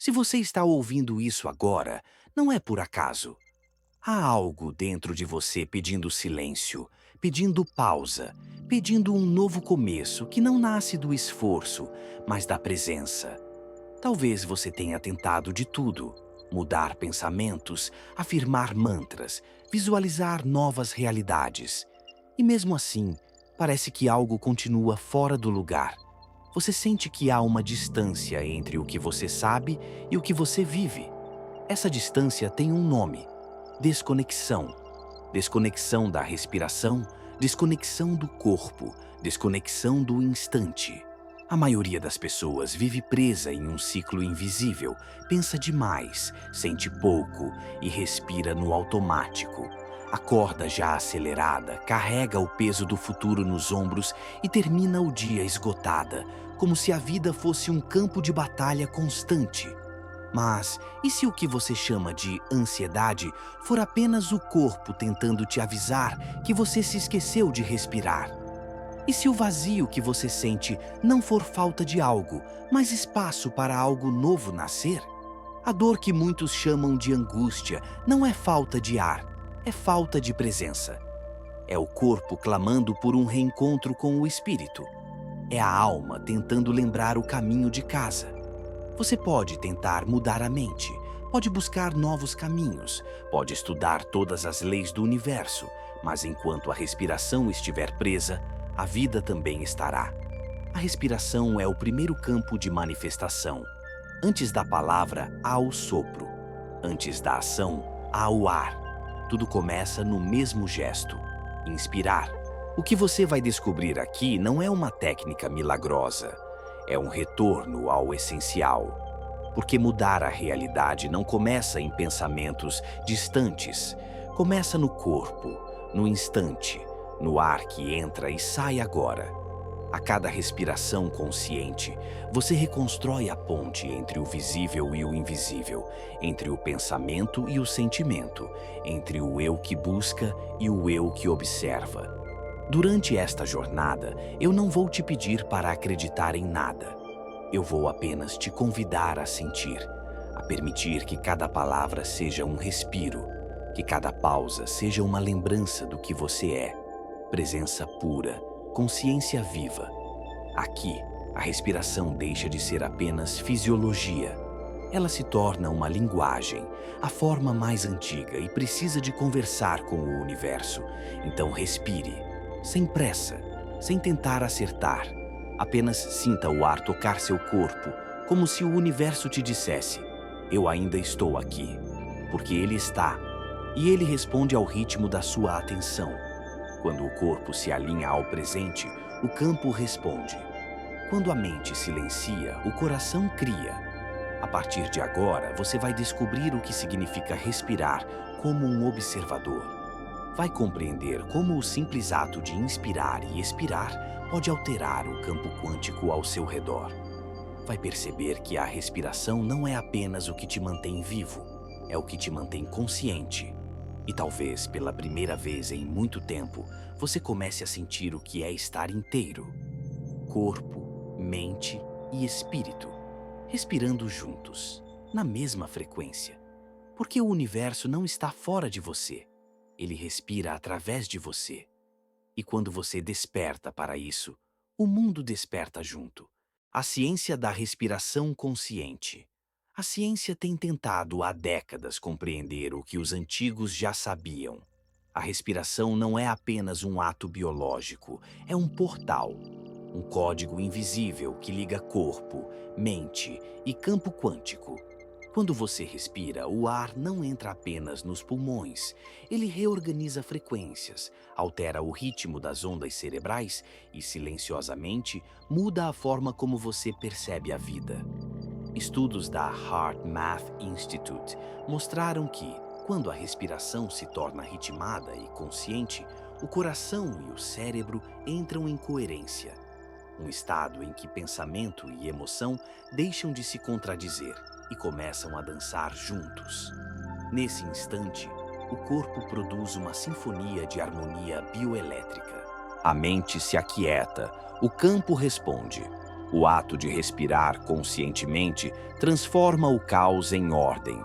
Se você está ouvindo isso agora, não é por acaso. Há algo dentro de você pedindo silêncio, pedindo pausa, pedindo um novo começo que não nasce do esforço, mas da presença. Talvez você tenha tentado de tudo: mudar pensamentos, afirmar mantras, visualizar novas realidades. E mesmo assim, parece que algo continua fora do lugar. Você sente que há uma distância entre o que você sabe e o que você vive. Essa distância tem um nome: desconexão. Desconexão da respiração, desconexão do corpo, desconexão do instante. A maioria das pessoas vive presa em um ciclo invisível, pensa demais, sente pouco e respira no automático. Acorda já acelerada, carrega o peso do futuro nos ombros e termina o dia esgotada, como se a vida fosse um campo de batalha constante. Mas e se o que você chama de ansiedade for apenas o corpo tentando te avisar que você se esqueceu de respirar? E se o vazio que você sente não for falta de algo, mas espaço para algo novo nascer? A dor que muitos chamam de angústia não é falta de ar, é falta de presença. É o corpo clamando por um reencontro com o espírito. É a alma tentando lembrar o caminho de casa. Você pode tentar mudar a mente, pode buscar novos caminhos, pode estudar todas as leis do universo, mas enquanto a respiração estiver presa, a vida também estará. A respiração é o primeiro campo de manifestação. Antes da palavra, há o sopro. Antes da ação, há o ar. Tudo começa no mesmo gesto: inspirar. O que você vai descobrir aqui não é uma técnica milagrosa. É um retorno ao essencial. Porque mudar a realidade não começa em pensamentos distantes. Começa no corpo, no instante, no ar que entra e sai agora. A cada respiração consciente, você reconstrói a ponte entre o visível e o invisível, entre o pensamento e o sentimento, entre o eu que busca e o eu que observa. Durante esta jornada, eu não vou te pedir para acreditar em nada. Eu vou apenas te convidar a sentir, a permitir que cada palavra seja um respiro, que cada pausa seja uma lembrança do que você é. Presença pura, consciência viva. Aqui, a respiração deixa de ser apenas fisiologia. Ela se torna uma linguagem, a forma mais antiga e precisa de conversar com o universo. Então respire. Sem pressa, sem tentar acertar. Apenas sinta o ar tocar seu corpo, como se o universo te dissesse: eu ainda estou aqui. Porque ele está, e ele responde ao ritmo da sua atenção. Quando o corpo se alinha ao presente, o campo responde. Quando a mente silencia, o coração cria. A partir de agora, você vai descobrir o que significa respirar como um observador. Vai compreender como o simples ato de inspirar e expirar pode alterar o campo quântico ao seu redor. Vai perceber que a respiração não é apenas o que te mantém vivo, é o que te mantém consciente. E talvez, pela primeira vez em muito tempo, você comece a sentir o que é estar inteiro. Corpo, mente e espírito, respirando juntos, na mesma frequência. Porque o universo não está fora de você. Ele respira através de você. E quando você desperta para isso, o mundo desperta junto. A ciência da respiração consciente. A ciência tem tentado há décadas compreender o que os antigos já sabiam. A respiração não é apenas um ato biológico, é um portal, um código invisível que liga corpo, mente e campo quântico. Quando você respira, o ar não entra apenas nos pulmões. Ele reorganiza frequências, altera o ritmo das ondas cerebrais e, silenciosamente, muda a forma como você percebe a vida. Estudos da Heart Math Institute mostraram que, quando a respiração se torna ritmada e consciente, o coração e o cérebro entram em coerência. Um estado em que pensamento e emoção deixam de se contradizer e começam a dançar juntos. Nesse instante, o corpo produz uma sinfonia de harmonia bioelétrica. A mente se aquieta, o campo responde. O ato de respirar conscientemente transforma o caos em ordem.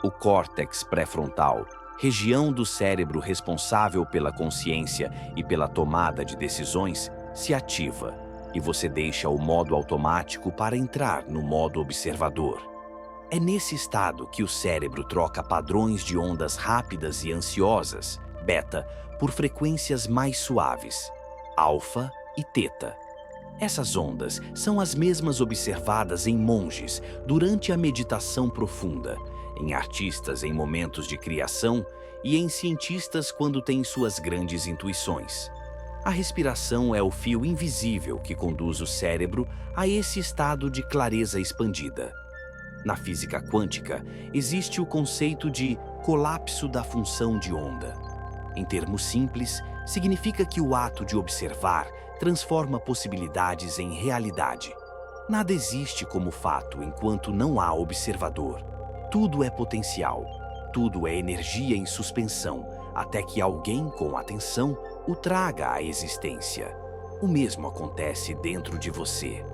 O córtex pré-frontal, região do cérebro responsável pela consciência e pela tomada de decisões, se ativa e você deixa o modo automático para entrar no modo observador. É nesse estado que o cérebro troca padrões de ondas rápidas e ansiosas, beta, por frequências mais suaves, alfa e teta. Essas ondas são as mesmas observadas em monges durante a meditação profunda, em artistas em momentos de criação e em cientistas quando têm suas grandes intuições. A respiração é o fio invisível que conduz o cérebro a esse estado de clareza expandida. Na física quântica, existe o conceito de colapso da função de onda. Em termos simples, significa que o ato de observar transforma possibilidades em realidade. Nada existe como fato enquanto não há observador. Tudo é potencial, tudo é energia em suspensão, até que alguém com atenção o traga à existência. O mesmo acontece dentro de você.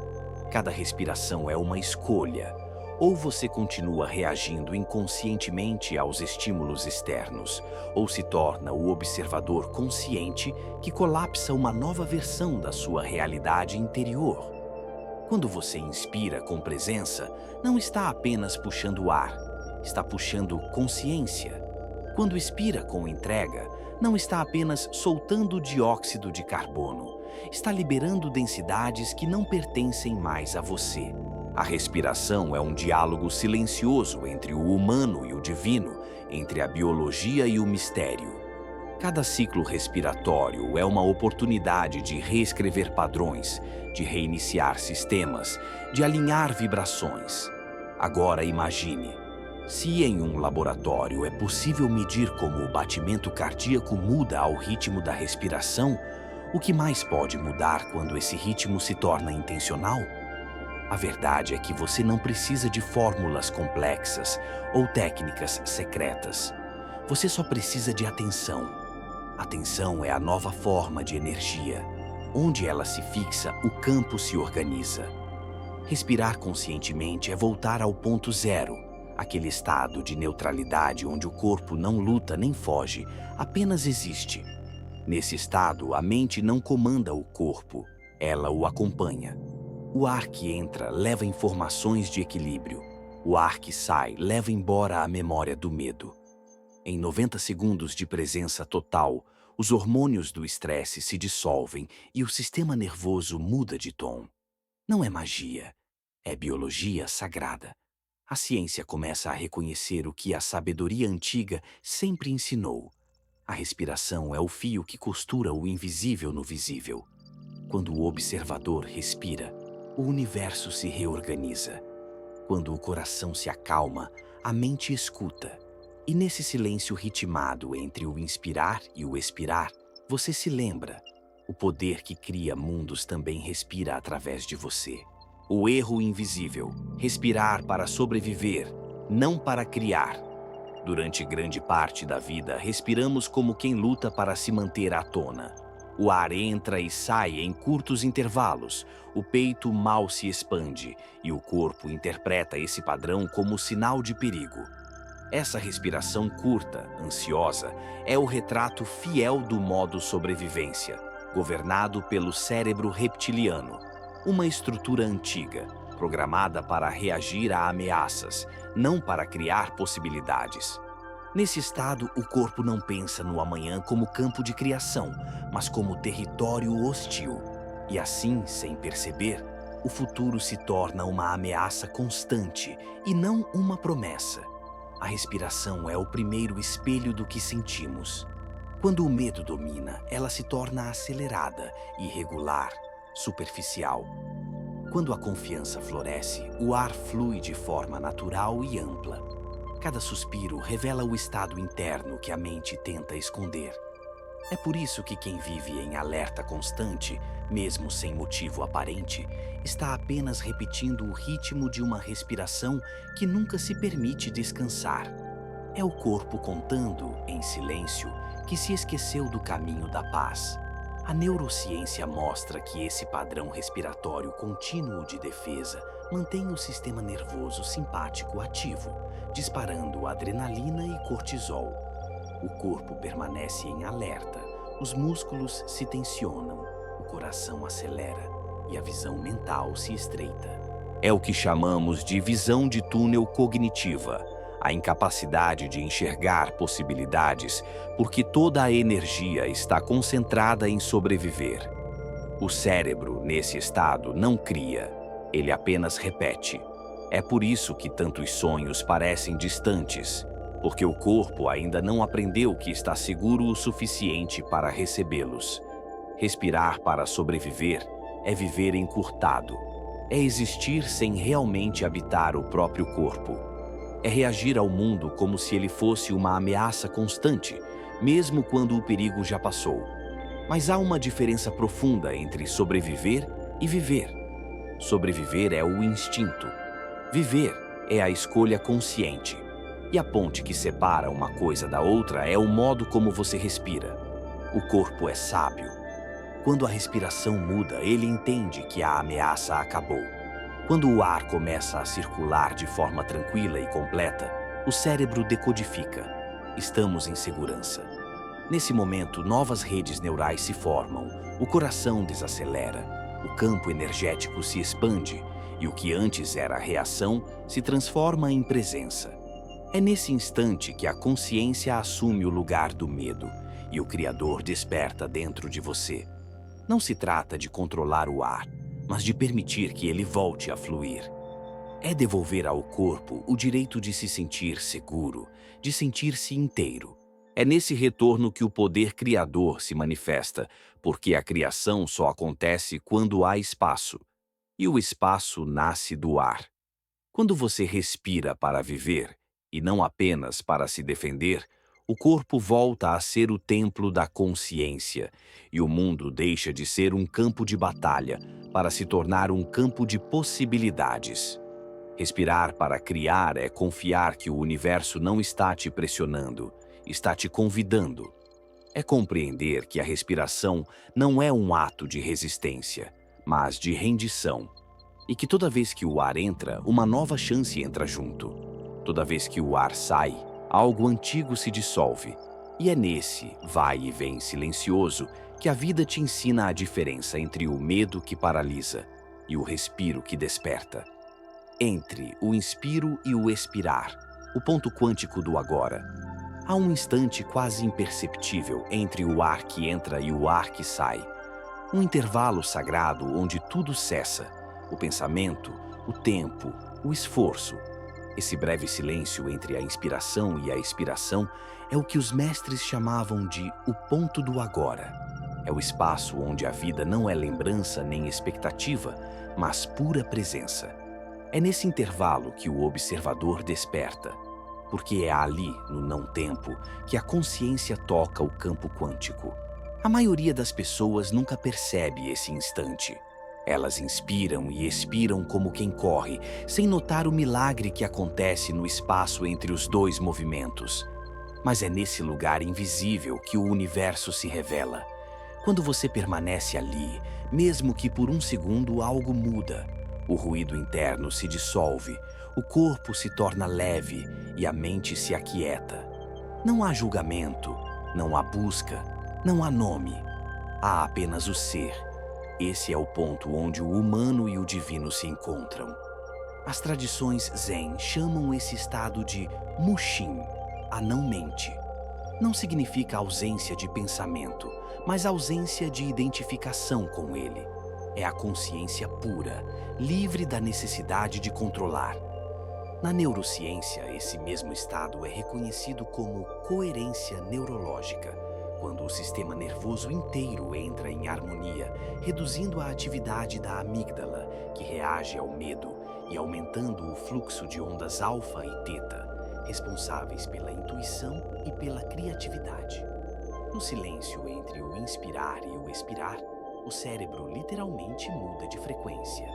Cada respiração é uma escolha. Ou você continua reagindo inconscientemente aos estímulos externos, ou se torna o observador consciente que colapsa uma nova versão da sua realidade interior. Quando você inspira com presença, não está apenas puxando ar, está puxando consciência. Quando expira com entrega, não está apenas soltando dióxido de carbono, está liberando densidades que não pertencem mais a você. A respiração é um diálogo silencioso entre o humano e o divino, entre a biologia e o mistério. Cada ciclo respiratório é uma oportunidade de reescrever padrões, de reiniciar sistemas, de alinhar vibrações. Agora imagine, se em um laboratório é possível medir como o batimento cardíaco muda ao ritmo da respiração, o que mais pode mudar quando esse ritmo se torna intencional? A verdade é que você não precisa de fórmulas complexas ou técnicas secretas. Você só precisa de atenção. Atenção é a nova forma de energia. Onde ela se fixa, o campo se organiza. Respirar conscientemente é voltar ao ponto zero, aquele estado de neutralidade onde o corpo não luta nem foge, apenas existe. Nesse estado, a mente não comanda o corpo, ela o acompanha. O ar que entra leva informações de equilíbrio. O ar que sai leva embora a memória do medo. Em 90 segundos de presença total, os hormônios do estresse se dissolvem e o sistema nervoso muda de tom. Não é magia, é biologia sagrada. A ciência começa a reconhecer o que a sabedoria antiga sempre ensinou. A respiração é o fio que costura o invisível no visível. Quando o observador respira, o universo se reorganiza. Quando o coração se acalma, a mente escuta. E nesse silêncio ritmado entre o inspirar e o expirar, você se lembra. O poder que cria mundos também respira através de você. O erro invisível. Respirar para sobreviver, não para criar. Durante grande parte da vida, respiramos como quem luta para se manter à tona. O ar entra e sai em curtos intervalos, o peito mal se expande e o corpo interpreta esse padrão como sinal de perigo. Essa respiração curta, ansiosa, é o retrato fiel do modo sobrevivência, governado pelo cérebro reptiliano, uma estrutura antiga, programada para reagir a ameaças, não para criar possibilidades. Nesse estado, o corpo não pensa no amanhã como campo de criação, mas como território hostil. E assim, sem perceber, o futuro se torna uma ameaça constante e não uma promessa. A respiração é o primeiro espelho do que sentimos. Quando o medo domina, ela se torna acelerada, irregular, superficial. Quando a confiança floresce, o ar flui de forma natural e ampla. Cada suspiro revela o estado interno que a mente tenta esconder. É por isso que quem vive em alerta constante, mesmo sem motivo aparente, está apenas repetindo o ritmo de uma respiração que nunca se permite descansar. É o corpo contando, em silêncio, que se esqueceu do caminho da paz. A neurociência mostra que esse padrão respiratório contínuo de defesa mantém o sistema nervoso simpático ativo, disparando adrenalina e cortisol. O corpo permanece em alerta, os músculos se tensionam, o coração acelera e a visão mental se estreita. É o que chamamos de visão de túnel cognitiva, a incapacidade de enxergar possibilidades porque toda a energia está concentrada em sobreviver. O cérebro, nesse estado, não cria, ele apenas repete. É por isso que tantos sonhos parecem distantes, porque o corpo ainda não aprendeu que está seguro o suficiente para recebê-los. Respirar para sobreviver é viver encurtado, é existir sem realmente habitar o próprio corpo. É reagir ao mundo como se ele fosse uma ameaça constante, mesmo quando o perigo já passou. Mas há uma diferença profunda entre sobreviver e viver. Sobreviver é o instinto. Viver é a escolha consciente. E a ponte que separa uma coisa da outra é o modo como você respira. O corpo é sábio. Quando a respiração muda, ele entende que a ameaça acabou. Quando o ar começa a circular de forma tranquila e completa, o cérebro decodifica. Estamos em segurança. Nesse momento, novas redes neurais se formam, o coração desacelera, o campo energético se expande e o que antes era reação se transforma em presença. É nesse instante que a consciência assume o lugar do medo e o Criador desperta dentro de você. Não se trata de controlar o ar, mas de permitir que ele volte a fluir. É devolver ao corpo o direito de se sentir seguro, de sentir-se inteiro. É nesse retorno que o poder criador se manifesta, porque a criação só acontece quando há espaço. E o espaço nasce do ar. Quando você respira para viver, e não apenas para se defender, o corpo volta a ser o templo da consciência, e o mundo deixa de ser um campo de batalha para se tornar um campo de possibilidades. Respirar para criar é confiar que o universo não está te pressionando, está te convidando. É compreender que a respiração não é um ato de resistência, mas de rendição. E que toda vez que o ar entra, uma nova chance entra junto. Toda vez que o ar sai, algo antigo se dissolve. E é nesse vai e vem silencioso que a vida te ensina a diferença entre o medo que paralisa e o respiro que desperta. Entre o inspiro e o expirar, o ponto quântico do agora. Há um instante quase imperceptível entre o ar que entra e o ar que sai. Um intervalo sagrado onde tudo cessa. O pensamento, o tempo, o esforço. Esse breve silêncio entre a inspiração e a expiração é o que os mestres chamavam de o ponto do agora. É o espaço onde a vida não é lembrança nem expectativa, mas pura presença. É nesse intervalo que o observador desperta, porque é ali, no não-tempo, que a consciência toca o campo quântico. A maioria das pessoas nunca percebe esse instante. Elas inspiram e expiram como quem corre, sem notar o milagre que acontece no espaço entre os dois movimentos. Mas é nesse lugar invisível que o universo se revela. Quando você permanece ali, mesmo que por um segundo algo muda, o ruído interno se dissolve, o corpo se torna leve e a mente se aquieta. Não há julgamento, não há busca, não há nome. Há apenas o ser. Esse é o ponto onde o humano e o divino se encontram. As tradições Zen chamam esse estado de Mushin, a não-mente. Não significa ausência de pensamento, mas ausência de identificação com ele. É a consciência pura, livre da necessidade de controlar. Na neurociência, esse mesmo estado é reconhecido como coerência neurológica, quando o sistema nervoso inteiro entra em harmonia, reduzindo a atividade da amígdala, que reage ao medo, e aumentando o fluxo de ondas alfa e teta, responsáveis pela intuição e pela criatividade. No silêncio entre o inspirar e o expirar, o cérebro literalmente muda de frequência.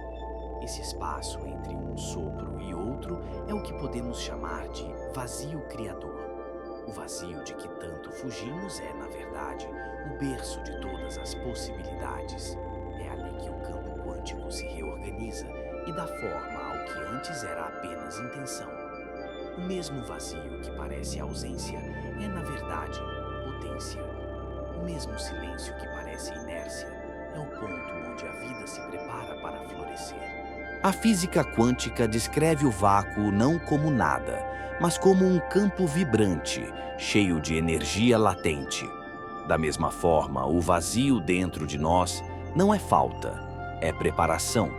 Esse espaço entre um sopro e outro é o que podemos chamar de vazio criador. O vazio de que tanto fugimos é, na verdade, o berço de todas as possibilidades. É ali que o campo quântico se reorganiza e dá forma ao que antes era apenas intenção. O mesmo vazio que parece ausência é, na verdade, potência. O mesmo silêncio que parece inércia é o ponto onde a vida se prepara para florescer. A física quântica descreve o vácuo não como nada, mas como um campo vibrante, cheio de energia latente. Da mesma forma, o vazio dentro de nós não é falta, é preparação.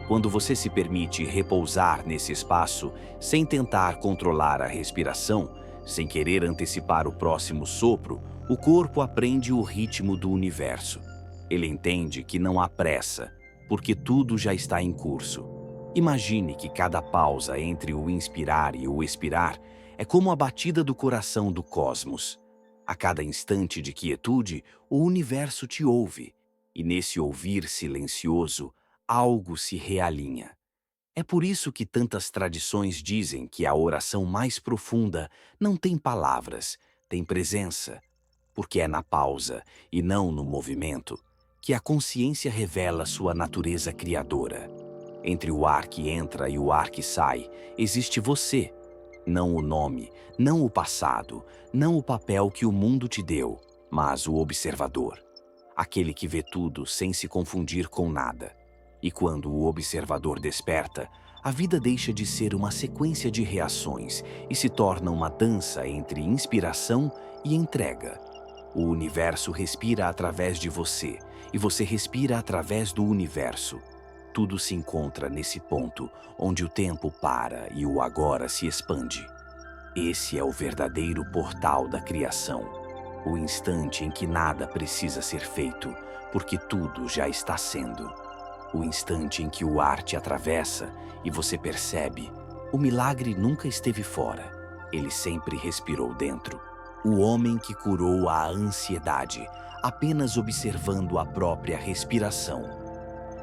Quando você se permite repousar nesse espaço, sem tentar controlar a respiração, sem querer antecipar o próximo sopro, o corpo aprende o ritmo do universo. Ele entende que não há pressa, porque tudo já está em curso. Imagine que cada pausa entre o inspirar e o expirar é como a batida do coração do cosmos. A cada instante de quietude, o universo te ouve, e nesse ouvir silencioso, algo se realinha. É por isso que tantas tradições dizem que a oração mais profunda não tem palavras, tem presença, porque é na pausa, e não no movimento, que a consciência revela sua natureza criadora. Entre o ar que entra e o ar que sai, existe você. Não o nome, não o passado, não o papel que o mundo te deu, mas o observador. Aquele que vê tudo sem se confundir com nada. E quando o observador desperta, a vida deixa de ser uma sequência de reações e se torna uma dança entre inspiração e entrega. O universo respira através de você, e você respira através do universo. Tudo se encontra nesse ponto, onde o tempo para e o agora se expande. Esse é o verdadeiro portal da criação, o instante em que nada precisa ser feito, porque tudo já está sendo. O instante em que o ar te atravessa e você percebe, o milagre nunca esteve fora, ele sempre respirou dentro. O homem que curou a ansiedade, apenas observando a própria respiração.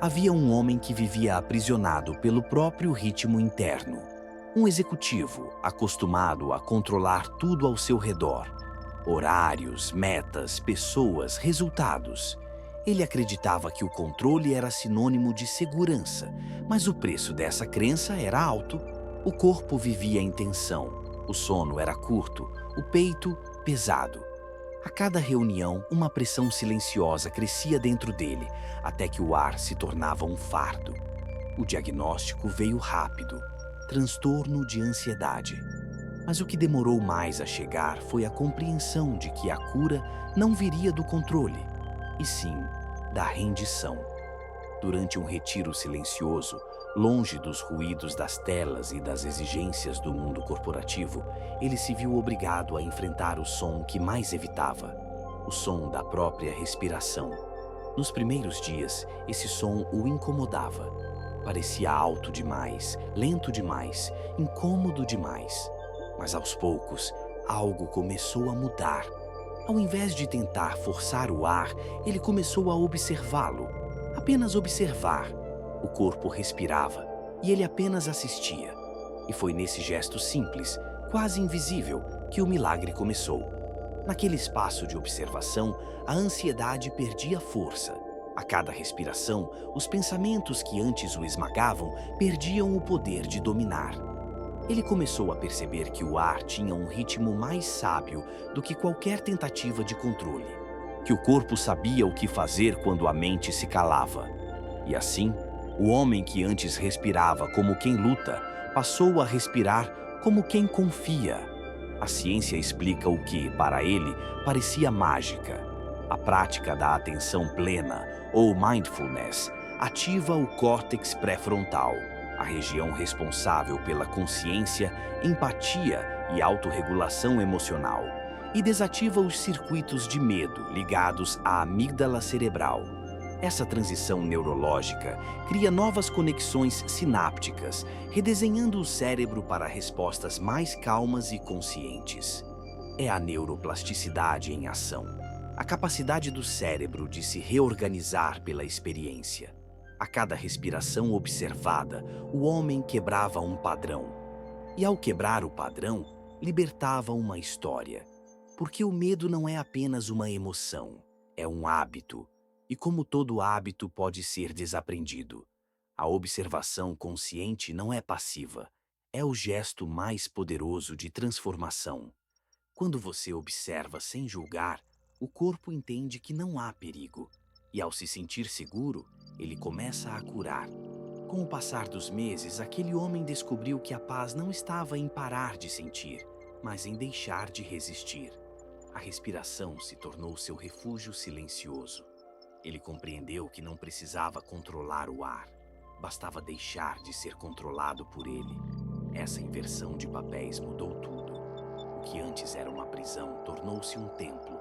Havia um homem que vivia aprisionado pelo próprio ritmo interno. Um executivo acostumado a controlar tudo ao seu redor. Horários, metas, pessoas, resultados. Ele acreditava que o controle era sinônimo de segurança, mas o preço dessa crença era alto. O corpo vivia em tensão, o sono era curto, o peito pesado. A cada reunião, uma pressão silenciosa crescia dentro dele, até que o ar se tornava um fardo. O diagnóstico veio rápido: transtorno de ansiedade. Mas o que demorou mais a chegar foi a compreensão de que a cura não viria do controle, e sim da rendição. Durante um retiro silencioso, longe dos ruídos das telas e das exigências do mundo corporativo, ele se viu obrigado a enfrentar o som que mais evitava, o som da própria respiração. Nos primeiros dias, esse som o incomodava. Parecia alto demais, lento demais, incômodo demais. Mas aos poucos, algo começou a mudar. Ao invés de tentar forçar o ar, ele começou a observá-lo. Apenas observar. O corpo respirava e ele apenas assistia. E foi nesse gesto simples, quase invisível, que o milagre começou. Naquele espaço de observação, a ansiedade perdia força. A cada respiração, os pensamentos que antes o esmagavam perdiam o poder de dominar. Ele começou a perceber que o ar tinha um ritmo mais sábio do que qualquer tentativa de controle. Que o corpo sabia o que fazer quando a mente se calava. E assim, o homem que antes respirava como quem luta, passou a respirar como quem confia. A ciência explica o que, para ele, parecia mágica. A prática da atenção plena, ou mindfulness, ativa o córtex pré-frontal, a região responsável pela consciência, empatia e autorregulação emocional, e desativa os circuitos de medo ligados à amígdala cerebral. Essa transição neurológica cria novas conexões sinápticas, redesenhando o cérebro para respostas mais calmas e conscientes. É a neuroplasticidade em ação, a capacidade do cérebro de se reorganizar pela experiência. A cada respiração observada, o homem quebrava um padrão. E ao quebrar o padrão, libertava uma história. Porque o medo não é apenas uma emoção, é um hábito. E como todo hábito pode ser desaprendido, a observação consciente não é passiva, é o gesto mais poderoso de transformação. Quando você observa sem julgar, o corpo entende que não há perigo. E ao se sentir seguro, ele começa a curar. Com o passar dos meses, aquele homem descobriu que a paz não estava em parar de sentir, mas em deixar de resistir. A respiração se tornou seu refúgio silencioso. Ele compreendeu que não precisava controlar o ar, bastava deixar de ser controlado por ele. Essa inversão de papéis mudou tudo. O que antes era uma prisão tornou-se um templo.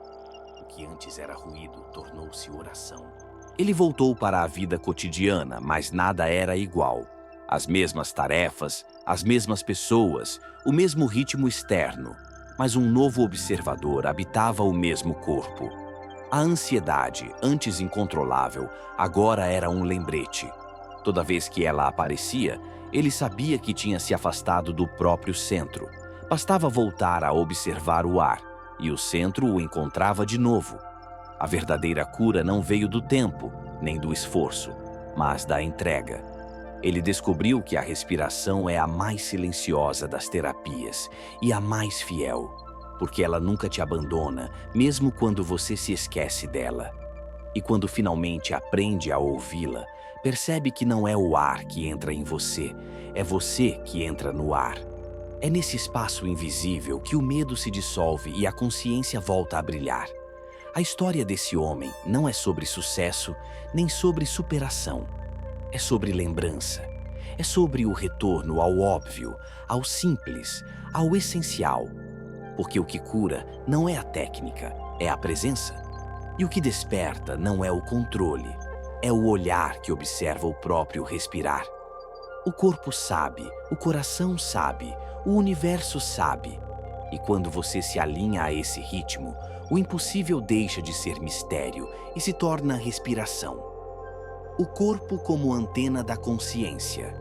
O que antes era ruído tornou-se oração. Ele voltou para a vida cotidiana, mas nada era igual. As mesmas tarefas, as mesmas pessoas, o mesmo ritmo externo. Mas um novo observador habitava o mesmo corpo. A ansiedade, antes incontrolável, agora era um lembrete. Toda vez que ela aparecia, ele sabia que tinha se afastado do próprio centro. Bastava voltar a observar o ar, e o centro o encontrava de novo. A verdadeira cura não veio do tempo, nem do esforço, mas da entrega. Ele descobriu que a respiração é a mais silenciosa das terapias e a mais fiel, porque ela nunca te abandona, mesmo quando você se esquece dela. E quando finalmente aprende a ouvi-la, percebe que não é o ar que entra em você, é você que entra no ar. É nesse espaço invisível que o medo se dissolve e a consciência volta a brilhar. A história desse homem não é sobre sucesso, nem sobre superação. É sobre lembrança. É sobre o retorno ao óbvio, ao simples, ao essencial. Porque o que cura não é a técnica, é a presença. E o que desperta não é o controle, é o olhar que observa o próprio respirar. O corpo sabe, o coração sabe, o universo sabe. E quando você se alinha a esse ritmo, o impossível deixa de ser mistério e se torna respiração. O corpo como antena da consciência.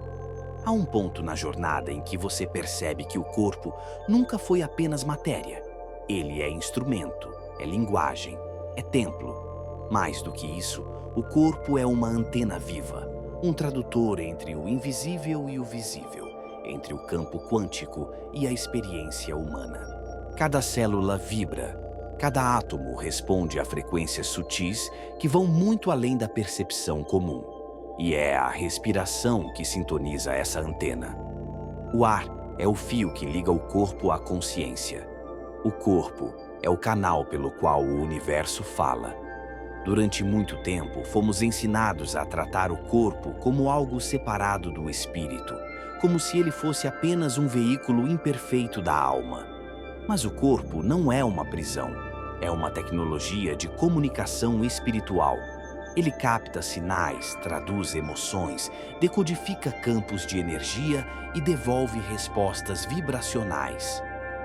Há um ponto na jornada em que você percebe que o corpo nunca foi apenas matéria. Ele é instrumento, é linguagem, é templo. Mais do que isso, o corpo é uma antena viva, um tradutor entre o invisível e o visível, entre o campo quântico e a experiência humana. Cada célula vibra. Cada átomo responde a frequências sutis que vão muito além da percepção comum. E é a respiração que sintoniza essa antena. O ar é o fio que liga o corpo à consciência. O corpo é o canal pelo qual o universo fala. Durante muito tempo, fomos ensinados a tratar o corpo como algo separado do espírito, como se ele fosse apenas um veículo imperfeito da alma. Mas o corpo não é uma prisão, é uma tecnologia de comunicação espiritual. Ele capta sinais, traduz emoções, decodifica campos de energia e devolve respostas vibracionais.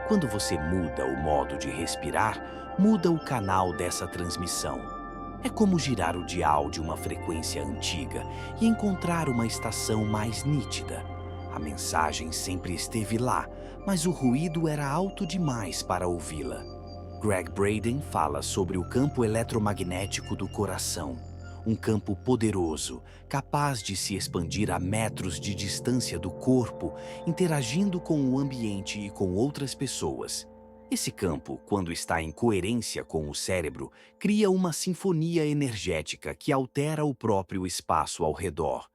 Quando você muda o modo de respirar, muda o canal dessa transmissão. É como girar o dial de uma frequência antiga e encontrar uma estação mais nítida. A mensagem sempre esteve lá, mas o ruído era alto demais para ouvi-la. Greg Braden fala sobre o campo eletromagnético do coração, um campo poderoso, capaz de se expandir a metros de distância do corpo, interagindo com o ambiente e com outras pessoas. Esse campo, quando está em coerência com o cérebro, cria uma sinfonia energética que altera o próprio espaço ao redor.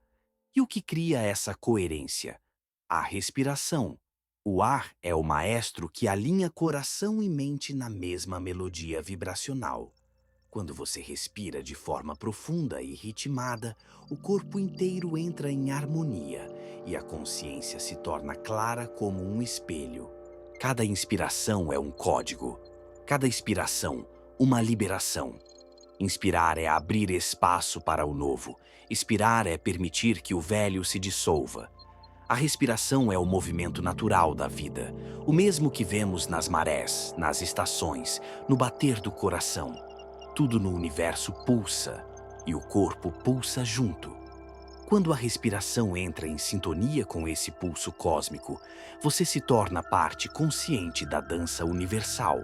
E o que cria essa coerência? A respiração. O ar é o maestro que alinha coração e mente na mesma melodia vibracional. Quando você respira de forma profunda e ritmada, o corpo inteiro entra em harmonia e a consciência se torna clara como um espelho. Cada inspiração é um código. Cada expiração, uma liberação. Inspirar é abrir espaço para o novo. Expirar é permitir que o velho se dissolva. A respiração é o movimento natural da vida, o mesmo que vemos nas marés, nas estações, no bater do coração. Tudo no universo pulsa, e o corpo pulsa junto. Quando a respiração entra em sintonia com esse pulso cósmico, você se torna parte consciente da dança universal.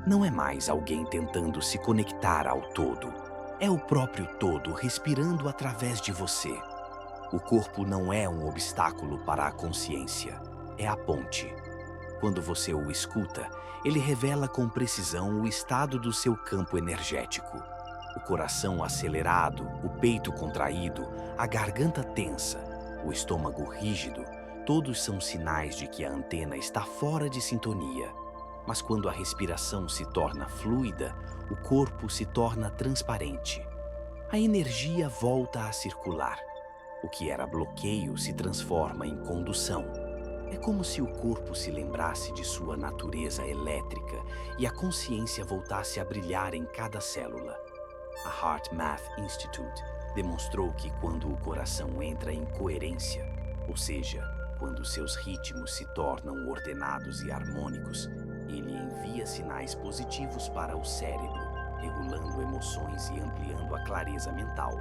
Não é mais alguém tentando se conectar ao todo. É o próprio todo respirando através de você. O corpo não é um obstáculo para a consciência, é a ponte. Quando você o escuta, ele revela com precisão o estado do seu campo energético. O coração acelerado, o peito contraído, a garganta tensa, o estômago rígido, todos são sinais de que a antena está fora de sintonia. Mas quando a respiração se torna fluida, o corpo se torna transparente. A energia volta a circular. O que era bloqueio se transforma em condução. É como se o corpo se lembrasse de sua natureza elétrica e a consciência voltasse a brilhar em cada célula. A HeartMath Institute demonstrou que quando o coração entra em coerência, ou seja, quando seus ritmos se tornam ordenados e harmônicos, ele envia sinais positivos para o cérebro, regulando emoções e ampliando a clareza mental.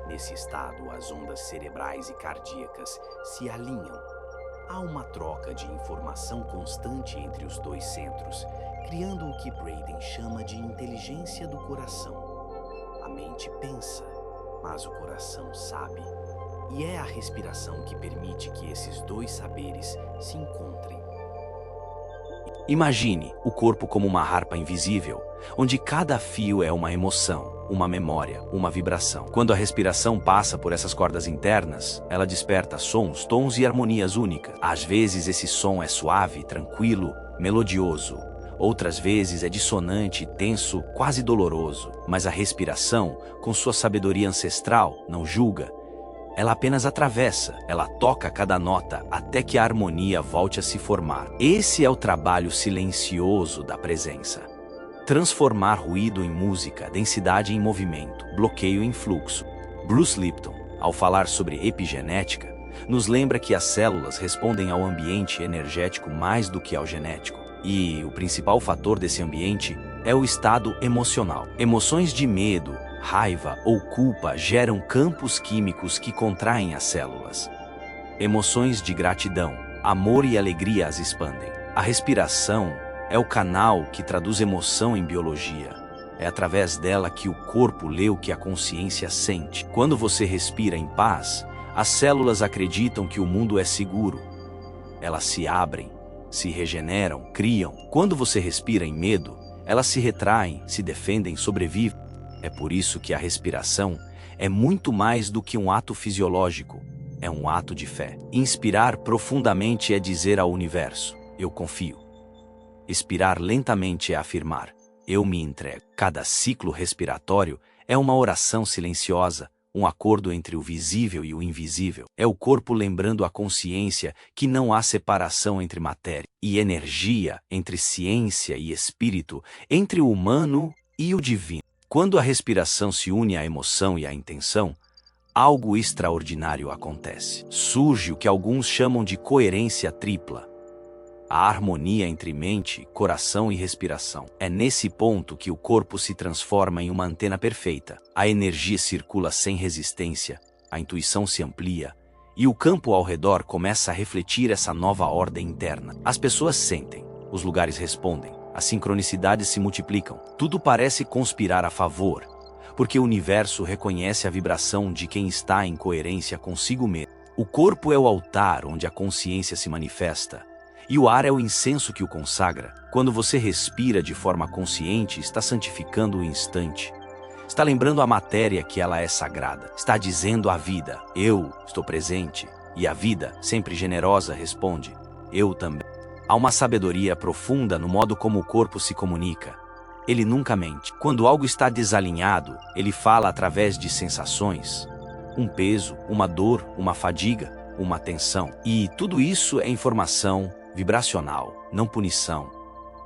Nesse estado, as ondas cerebrais e cardíacas se alinham. Há uma troca de informação constante entre os dois centros, criando o que Braden chama de inteligência do coração. A mente pensa, mas o coração sabe. E é a respiração que permite que esses dois saberes se encontrem. Imagine o corpo como uma harpa invisível, onde cada fio é uma emoção, uma memória, uma vibração. Quando a respiração passa por essas cordas internas, ela desperta sons, tons e harmonias únicas. Às vezes esse som é suave, tranquilo, melodioso. Outras vezes é dissonante, tenso, quase doloroso. Mas a respiração, com sua sabedoria ancestral, não julga. Ela apenas atravessa, ela toca cada nota até que a harmonia volte a se formar. Esse é o trabalho silencioso da presença. Transformar ruído em música, densidade em movimento, bloqueio em fluxo. Bruce Lipton, ao falar sobre epigenética, nos lembra que as células respondem ao ambiente energético mais do que ao genético. E o principal fator desse ambiente é o estado emocional. Emoções de medo, raiva ou culpa geram campos químicos que contraem as células. Emoções de gratidão, amor e alegria as expandem. A respiração é o canal que traduz emoção em biologia. É através dela que o corpo lê o que a consciência sente. Quando você respira em paz, as células acreditam que o mundo é seguro. Elas se abrem, se regeneram, criam. Quando você respira em medo, elas se retraem, se defendem, sobrevivem. É por isso que a respiração é muito mais do que um ato fisiológico, é um ato de fé. Inspirar profundamente é dizer ao universo, eu confio. Expirar lentamente é afirmar, eu me entrego. Cada ciclo respiratório é uma oração silenciosa, um acordo entre o visível e o invisível. É o corpo lembrando a consciência que não há separação entre matéria e energia, entre ciência e espírito, entre o humano e o divino. Quando a respiração se une à emoção e à intenção, algo extraordinário acontece. Surge o que alguns chamam de coerência tripla. A harmonia entre mente, coração e respiração. É nesse ponto que o corpo se transforma em uma antena perfeita. A energia circula sem resistência, a intuição se amplia, e o campo ao redor começa a refletir essa nova ordem interna. As pessoas sentem, os lugares respondem. As sincronicidades se multiplicam. Tudo parece conspirar a favor, porque o universo reconhece a vibração de quem está em coerência consigo mesmo. O corpo é o altar onde a consciência se manifesta, e o ar é o incenso que o consagra. Quando você respira de forma consciente, está santificando o instante. Está lembrando a matéria que ela é sagrada. Está dizendo à vida, eu estou presente. E a vida, sempre generosa, responde, eu também. Há uma sabedoria profunda no modo como o corpo se comunica. Ele nunca mente. Quando algo está desalinhado, ele fala através de sensações. Um peso, uma dor, uma fadiga, uma tensão. E tudo isso é informação vibracional, não punição.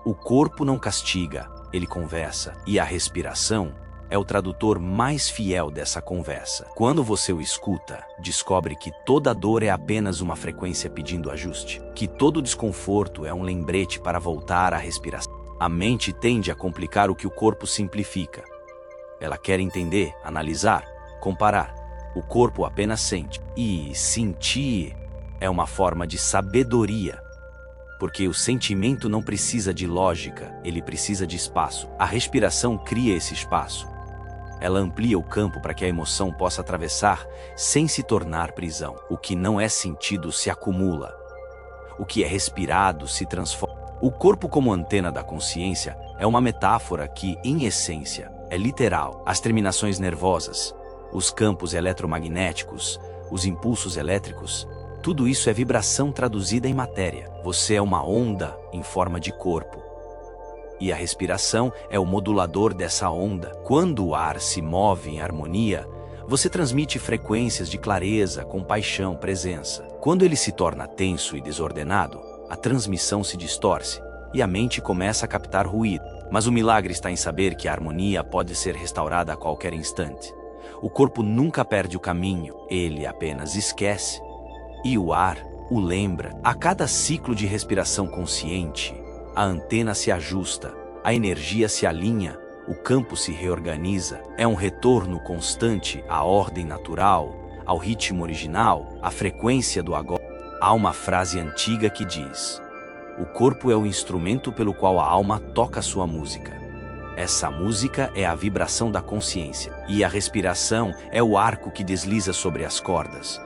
O corpo não castiga, ele conversa. E a respiração é o tradutor mais fiel dessa conversa. Quando você o escuta, descobre que toda dor é apenas uma frequência pedindo ajuste, que todo desconforto é um lembrete para voltar à respiração. A mente tende a complicar o que o corpo simplifica. Ela quer entender, analisar, comparar. O corpo apenas sente. E sentir é uma forma de sabedoria. Porque o sentimento não precisa de lógica, ele precisa de espaço. A respiração cria esse espaço. Ela amplia o campo para que a emoção possa atravessar sem se tornar prisão. O que não é sentido se acumula. O que é respirado se transforma. O corpo como antena da consciência é uma metáfora que, em essência, é literal. As terminações nervosas, os campos eletromagnéticos, os impulsos elétricos, tudo isso é vibração traduzida em matéria. Você é uma onda em forma de corpo. E a respiração é o modulador dessa onda. Quando o ar se move em harmonia, você transmite frequências de clareza, compaixão, presença. Quando ele se torna tenso e desordenado, a transmissão se distorce e a mente começa a captar ruído. Mas o milagre está em saber que a harmonia pode ser restaurada a qualquer instante. O corpo nunca perde o caminho, ele apenas esquece. E o ar o lembra. A cada ciclo de respiração consciente, a antena se ajusta, a energia se alinha, o campo se reorganiza. É um retorno constante à ordem natural, ao ritmo original, à frequência do agora. Há uma frase antiga que diz: o corpo é o instrumento pelo qual a alma toca sua música. Essa música é a vibração da consciência, e a respiração é o arco que desliza sobre as cordas.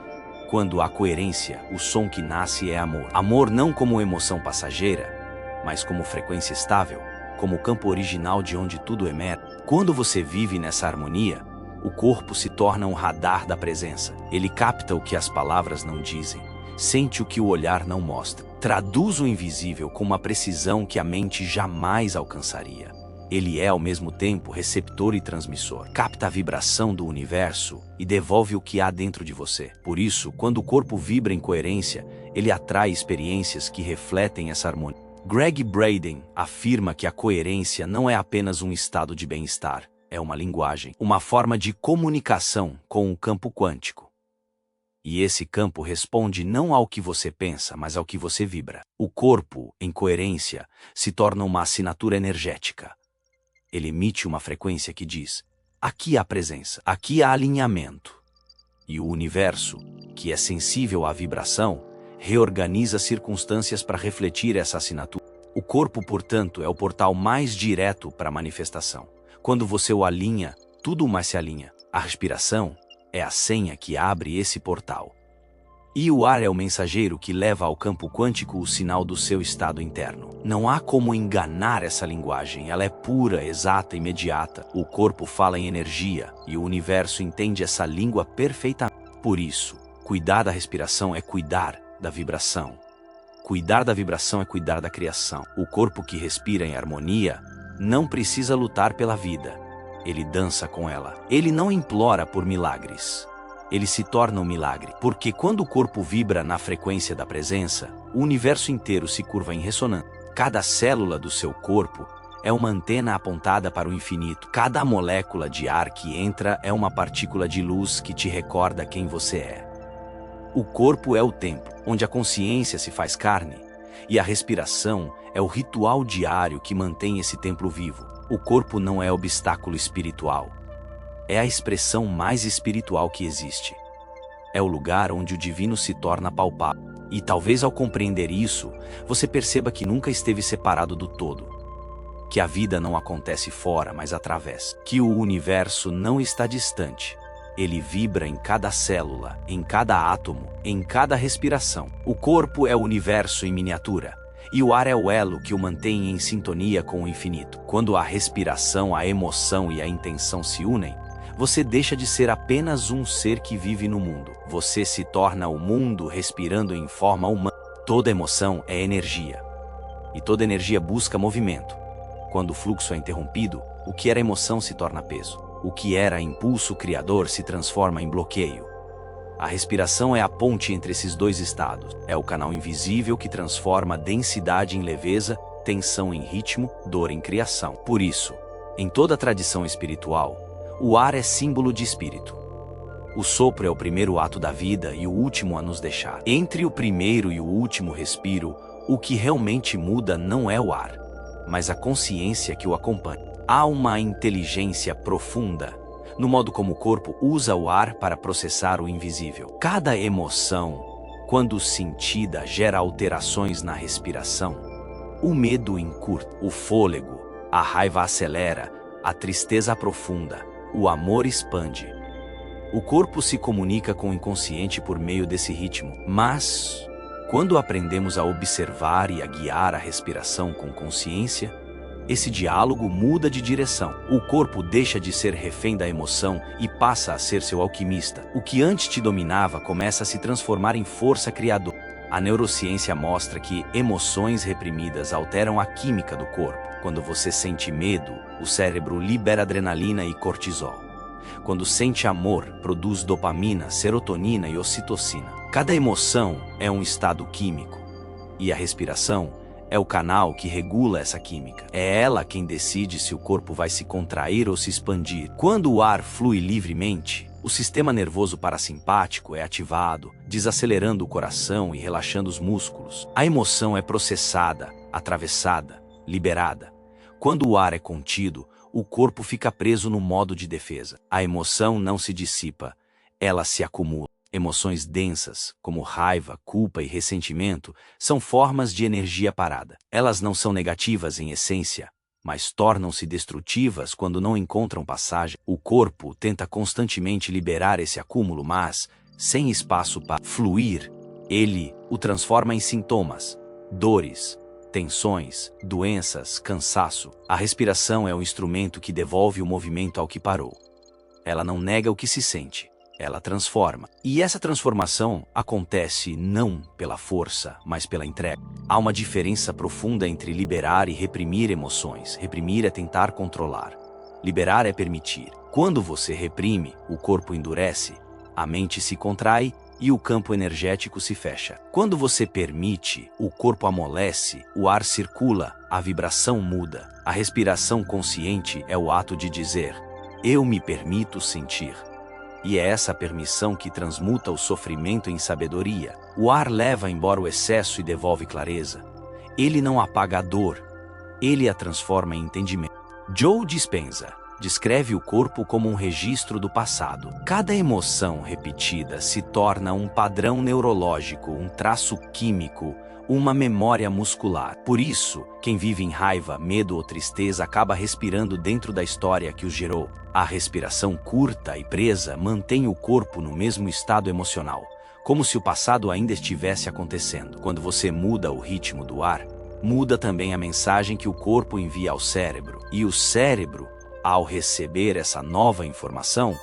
Quando há coerência, o som que nasce é amor. Amor não como emoção passageira, mas como frequência estável, como o campo original de onde tudo emerge. Quando você vive nessa harmonia, o corpo se torna um radar da presença. Ele capta o que as palavras não dizem, sente o que o olhar não mostra, traduz o invisível com uma precisão que a mente jamais alcançaria. Ele é ao mesmo tempo receptor e transmissor, capta a vibração do universo e devolve o que há dentro de você. Por isso, quando o corpo vibra em coerência, ele atrai experiências que refletem essa harmonia. Greg Braden afirma que a coerência não é apenas um estado de bem-estar, é uma linguagem, uma forma de comunicação com o campo quântico. E esse campo responde não ao que você pensa, mas ao que você vibra. O corpo, em coerência, se torna uma assinatura energética. Ele emite uma frequência que diz: aqui há presença, aqui há alinhamento. E o universo, que é sensível à vibração, reorganiza circunstâncias para refletir essa assinatura. O corpo, portanto, é o portal mais direto para a manifestação. Quando você o alinha, tudo mais se alinha. A respiração é a senha que abre esse portal. E o ar é o mensageiro que leva ao campo quântico o sinal do seu estado interno. Não há como enganar essa linguagem, ela é pura, exata, imediata. O corpo fala em energia e o universo entende essa língua perfeitamente. Por isso, cuidar da respiração é cuidar da vibração. Cuidar da vibração é cuidar da criação. O corpo que respira em harmonia não precisa lutar pela vida. Ele dança com ela. Ele não implora por milagres. Ele se torna um milagre. Porque quando o corpo vibra na frequência da presença, o universo inteiro se curva em ressonância. Cada célula do seu corpo é uma antena apontada para o infinito. Cada molécula de ar que entra é uma partícula de luz que te recorda quem você é. O corpo é o templo, onde a consciência se faz carne, e a respiração é o ritual diário que mantém esse templo vivo. O corpo não é obstáculo espiritual. É a expressão mais espiritual que existe. É o lugar onde o divino se torna palpável. E talvez ao compreender isso, você perceba que nunca esteve separado do todo. Que a vida não acontece fora, mas através. Que o universo não está distante. Ele vibra em cada célula, em cada átomo, em cada respiração. O corpo é o universo em miniatura. E o ar é o elo que o mantém em sintonia com o infinito. Quando a respiração, a emoção e a intenção se unem, você deixa de ser apenas um ser que vive no mundo. Você se torna o mundo respirando em forma humana. Toda emoção é energia. E toda energia busca movimento. Quando o fluxo é interrompido, o que era emoção se torna peso. O que era impulso criador se transforma em bloqueio. A respiração é a ponte entre esses dois estados. É o canal invisível que transforma densidade em leveza, tensão em ritmo, dor em criação. Por isso, em toda a tradição espiritual, o ar é símbolo de espírito. O sopro é o primeiro ato da vida e o último a nos deixar. Entre o primeiro e o último respiro, o que realmente muda não é o ar, mas a consciência que o acompanha. Há uma inteligência profunda, no modo como o corpo usa o ar para processar o invisível. Cada emoção, quando sentida, gera alterações na respiração. O medo encurta o fôlego, a raiva acelera, a tristeza aprofunda, o amor expande. O corpo se comunica com o inconsciente por meio desse ritmo, mas quando aprendemos a observar e a guiar a respiração com consciência, esse diálogo muda de direção. O corpo deixa de ser refém da emoção e passa a ser seu alquimista. O que antes te dominava começa a se transformar em força criadora. A neurociência mostra que emoções reprimidas alteram a química do corpo. Quando você sente medo, o cérebro libera adrenalina e cortisol. Quando sente amor, produz dopamina, serotonina e ocitocina. Cada emoção é um estado químico, e a respiração é o canal que regula essa química. É ela quem decide se o corpo vai se contrair ou se expandir. Quando o ar flui livremente, o sistema nervoso parasimpático é ativado, desacelerando o coração e relaxando os músculos. A emoção é processada, atravessada, liberada. Quando o ar é contido, o corpo fica preso no modo de defesa. A emoção não se dissipa, ela se acumula. Emoções densas, como raiva, culpa e ressentimento, são formas de energia parada. Elas não são negativas em essência, mas tornam-se destrutivas quando não encontram passagem. O corpo tenta constantemente liberar esse acúmulo, mas, sem espaço para fluir, ele o transforma em sintomas, dores, tensões, doenças, cansaço. A respiração é o instrumento que devolve o movimento ao que parou. Ela não nega o que se sente, ela transforma. E essa transformação acontece não pela força, mas pela entrega. Há uma diferença profunda entre liberar e reprimir emoções. Reprimir é tentar controlar. Liberar é permitir. Quando você reprime, o corpo endurece, a mente se contrai e o campo energético se fecha. Quando você permite, o corpo amolece, o ar circula, a vibração muda. A respiração consciente é o ato de dizer: eu me permito sentir. E é essa permissão que transmuta o sofrimento em sabedoria. O ar leva embora o excesso e devolve clareza. Ele não apaga a dor, ele a transforma em entendimento. Joe Dispenza descreve o corpo como um registro do passado. Cada emoção repetida se torna um padrão neurológico, um traço químico, uma memória muscular. Por isso, quem vive em raiva, medo ou tristeza acaba respirando dentro da história que os gerou. A respiração curta e presa mantém o corpo no mesmo estado emocional, como se o passado ainda estivesse acontecendo. Quando você muda o ritmo do ar, muda também a mensagem que o corpo envia ao cérebro. E o cérebro, ao receber essa nova informação,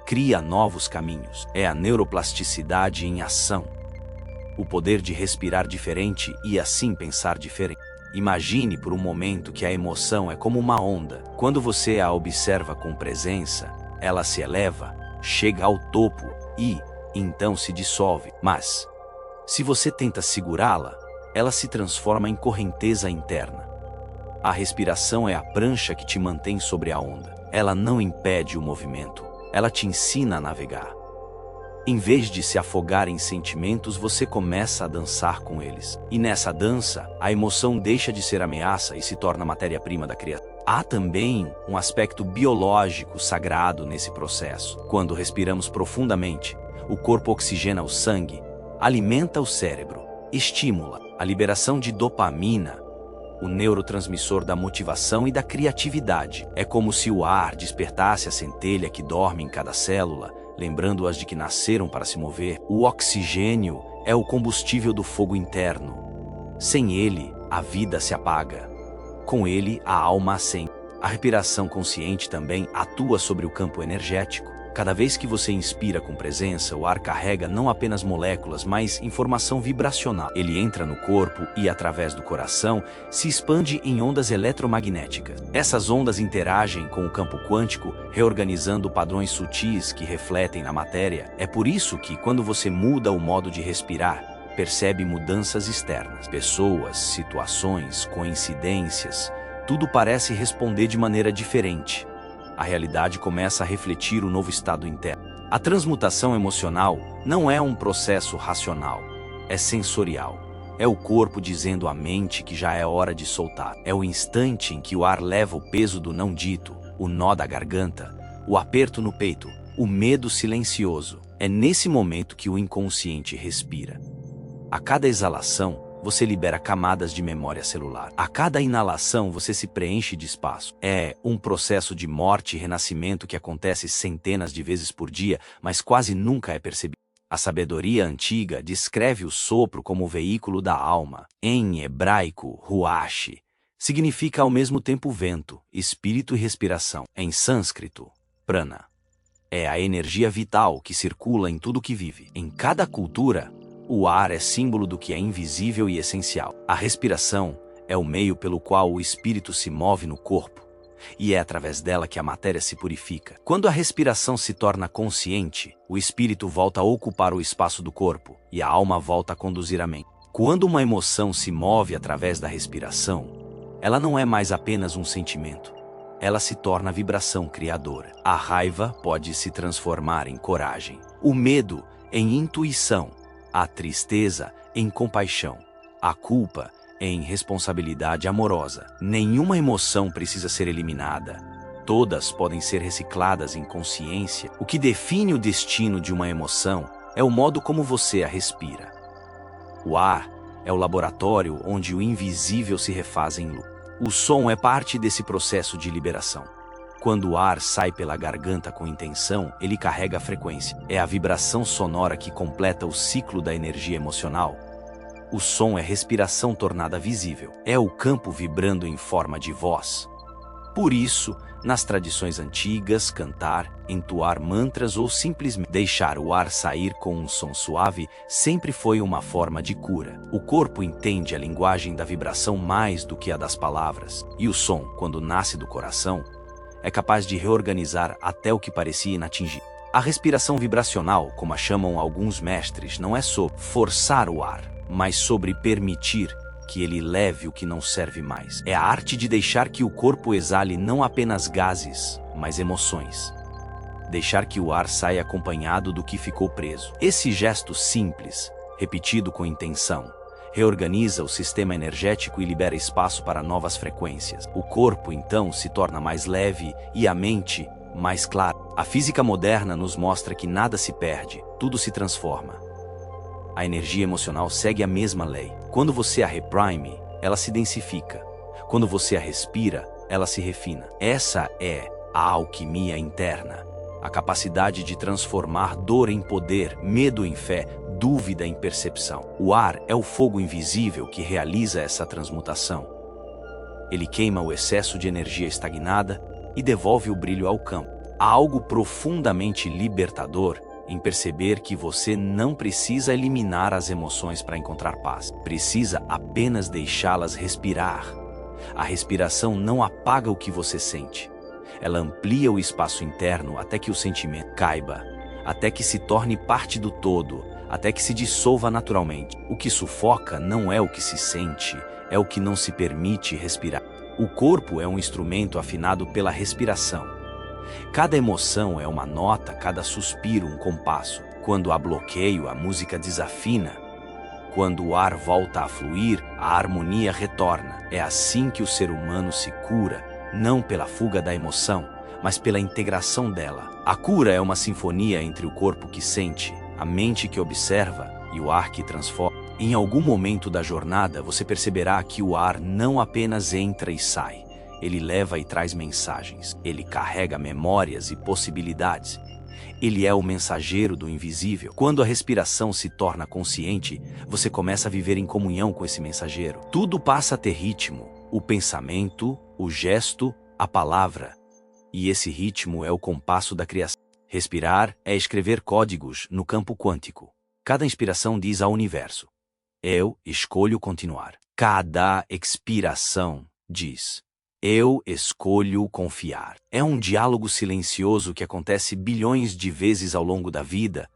cria novos caminhos. É a neuroplasticidade em ação. O poder de respirar diferente e assim pensar diferente. Imagine por um momento que a emoção é como uma onda. Quando você a observa com presença, ela se eleva, chega ao topo e, então, se dissolve. Mas, se você tenta segurá-la, ela se transforma em correnteza interna. A respiração é a prancha que te mantém sobre a onda. Ela não impede o movimento, ela te ensina a navegar. Em vez de se afogar em sentimentos, você começa a dançar com eles. E nessa dança, a emoção deixa de ser ameaça e se torna matéria-prima da criação. Há também um aspecto biológico sagrado nesse processo. Quando respiramos profundamente, o corpo oxigena o sangue, alimenta o cérebro, estimula a liberação de dopamina, o neurotransmissor da motivação e da criatividade. É como se o ar despertasse a centelha que dorme em cada célula, lembrando-as de que nasceram para se mover. O oxigênio é o combustível do fogo interno. Sem ele, a vida se apaga. Com ele, a alma acende. A respiração consciente também atua sobre o campo energético. Cada vez que você inspira com presença, o ar carrega não apenas moléculas, mas informação vibracional. Ele entra no corpo e, através do coração, se expande em ondas eletromagnéticas. Essas ondas interagem com o campo quântico, reorganizando padrões sutis que refletem na matéria. É por isso que, quando você muda o modo de respirar, percebe mudanças externas. Pessoas, situações, coincidências, tudo parece responder de maneira diferente. A realidade começa a refletir o novo estado interno. A transmutação emocional não é um processo racional, é sensorial. É o corpo dizendo à mente que já é hora de soltar. É o instante em que o ar leva o peso do não dito, o nó da garganta, o aperto no peito, o medo silencioso. É nesse momento que o inconsciente respira. A cada exalação, você libera camadas de memória celular. A cada inalação, você se preenche de espaço. É um processo de morte e renascimento que acontece centenas de vezes por dia, mas quase nunca é percebido. A sabedoria antiga descreve o sopro como o veículo da alma. Em hebraico, ruach significa ao mesmo tempo vento, espírito e respiração. Em sânscrito, prana é a energia vital que circula em tudo que vive. Em cada cultura, o ar é símbolo do que é invisível e essencial. A respiração é o meio pelo qual o espírito se move no corpo, e é através dela que a matéria se purifica. Quando a respiração se torna consciente, o espírito volta a ocupar o espaço do corpo, e a alma volta a conduzir a mente. Quando uma emoção se move através da respiração, ela não é mais apenas um sentimento. Ela se torna vibração criadora. A raiva pode se transformar em coragem, o medo em intuição, a tristeza em compaixão, a culpa em responsabilidade amorosa. Nenhuma emoção precisa ser eliminada. Todas podem ser recicladas em consciência. O que define o destino de uma emoção é o modo como você a respira. O ar é o laboratório onde o invisível se refaz em luz. O som é parte desse processo de liberação. Quando o ar sai pela garganta com intenção, ele carrega a frequência. É a vibração sonora que completa o ciclo da energia emocional. O som é respiração tornada visível. É o campo vibrando em forma de voz. Por isso, nas tradições antigas, cantar, entoar mantras ou simplesmente deixar o ar sair com um som suave sempre foi uma forma de cura. O corpo entende a linguagem da vibração mais do que a das palavras. E o som, quando nasce do coração, é capaz de reorganizar até o que parecia inatingível. A respiração vibracional, como a chamam alguns mestres, não é sobre forçar o ar, mas sobre permitir que ele leve o que não serve mais. É a arte de deixar que o corpo exale não apenas gases, mas emoções. Deixar que o ar saia acompanhado do que ficou preso. Esse gesto simples, repetido com intenção, reorganiza o sistema energético e libera espaço para novas frequências. O corpo, então, se torna mais leve e a mente mais clara. A física moderna nos mostra que nada se perde, tudo se transforma. A energia emocional segue a mesma lei. Quando você a reprime, ela se densifica. Quando você a respira, ela se refina. Essa é a alquimia interna. A capacidade de transformar dor em poder, medo em fé, dúvida em percepção. O ar é o fogo invisível que realiza essa transmutação. Ele queima o excesso de energia estagnada e devolve o brilho ao campo. Há algo profundamente libertador em perceber que você não precisa eliminar as emoções para encontrar paz. Precisa apenas deixá-las respirar. A respiração não apaga o que você sente. Ela amplia o espaço interno até que o sentimento caiba, até que se torne parte do todo, até que se dissolva naturalmente. O que sufoca não é o que se sente, é o que não se permite respirar. O corpo é um instrumento afinado pela respiração. Cada emoção é uma nota, cada suspiro um compasso. Quando há bloqueio, a música desafina. Quando o ar volta a fluir, a harmonia retorna. É assim que o ser humano se cura, não pela fuga da emoção, mas pela integração dela. A cura é uma sinfonia entre o corpo que sente, a mente que observa e o ar que transforma. Em algum momento da jornada, você perceberá que o ar não apenas entra e sai. Ele leva e traz mensagens. Ele carrega memórias e possibilidades. Ele é o mensageiro do invisível. Quando a respiração se torna consciente, você começa a viver em comunhão com esse mensageiro. Tudo passa a ter ritmo. O pensamento, o gesto, a palavra. E esse ritmo é o compasso da criação. Respirar é escrever códigos no campo quântico. Cada inspiração diz ao universo: eu escolho continuar. Cada expiração diz: eu escolho confiar. É um diálogo silencioso que acontece bilhões de vezes ao longo da vida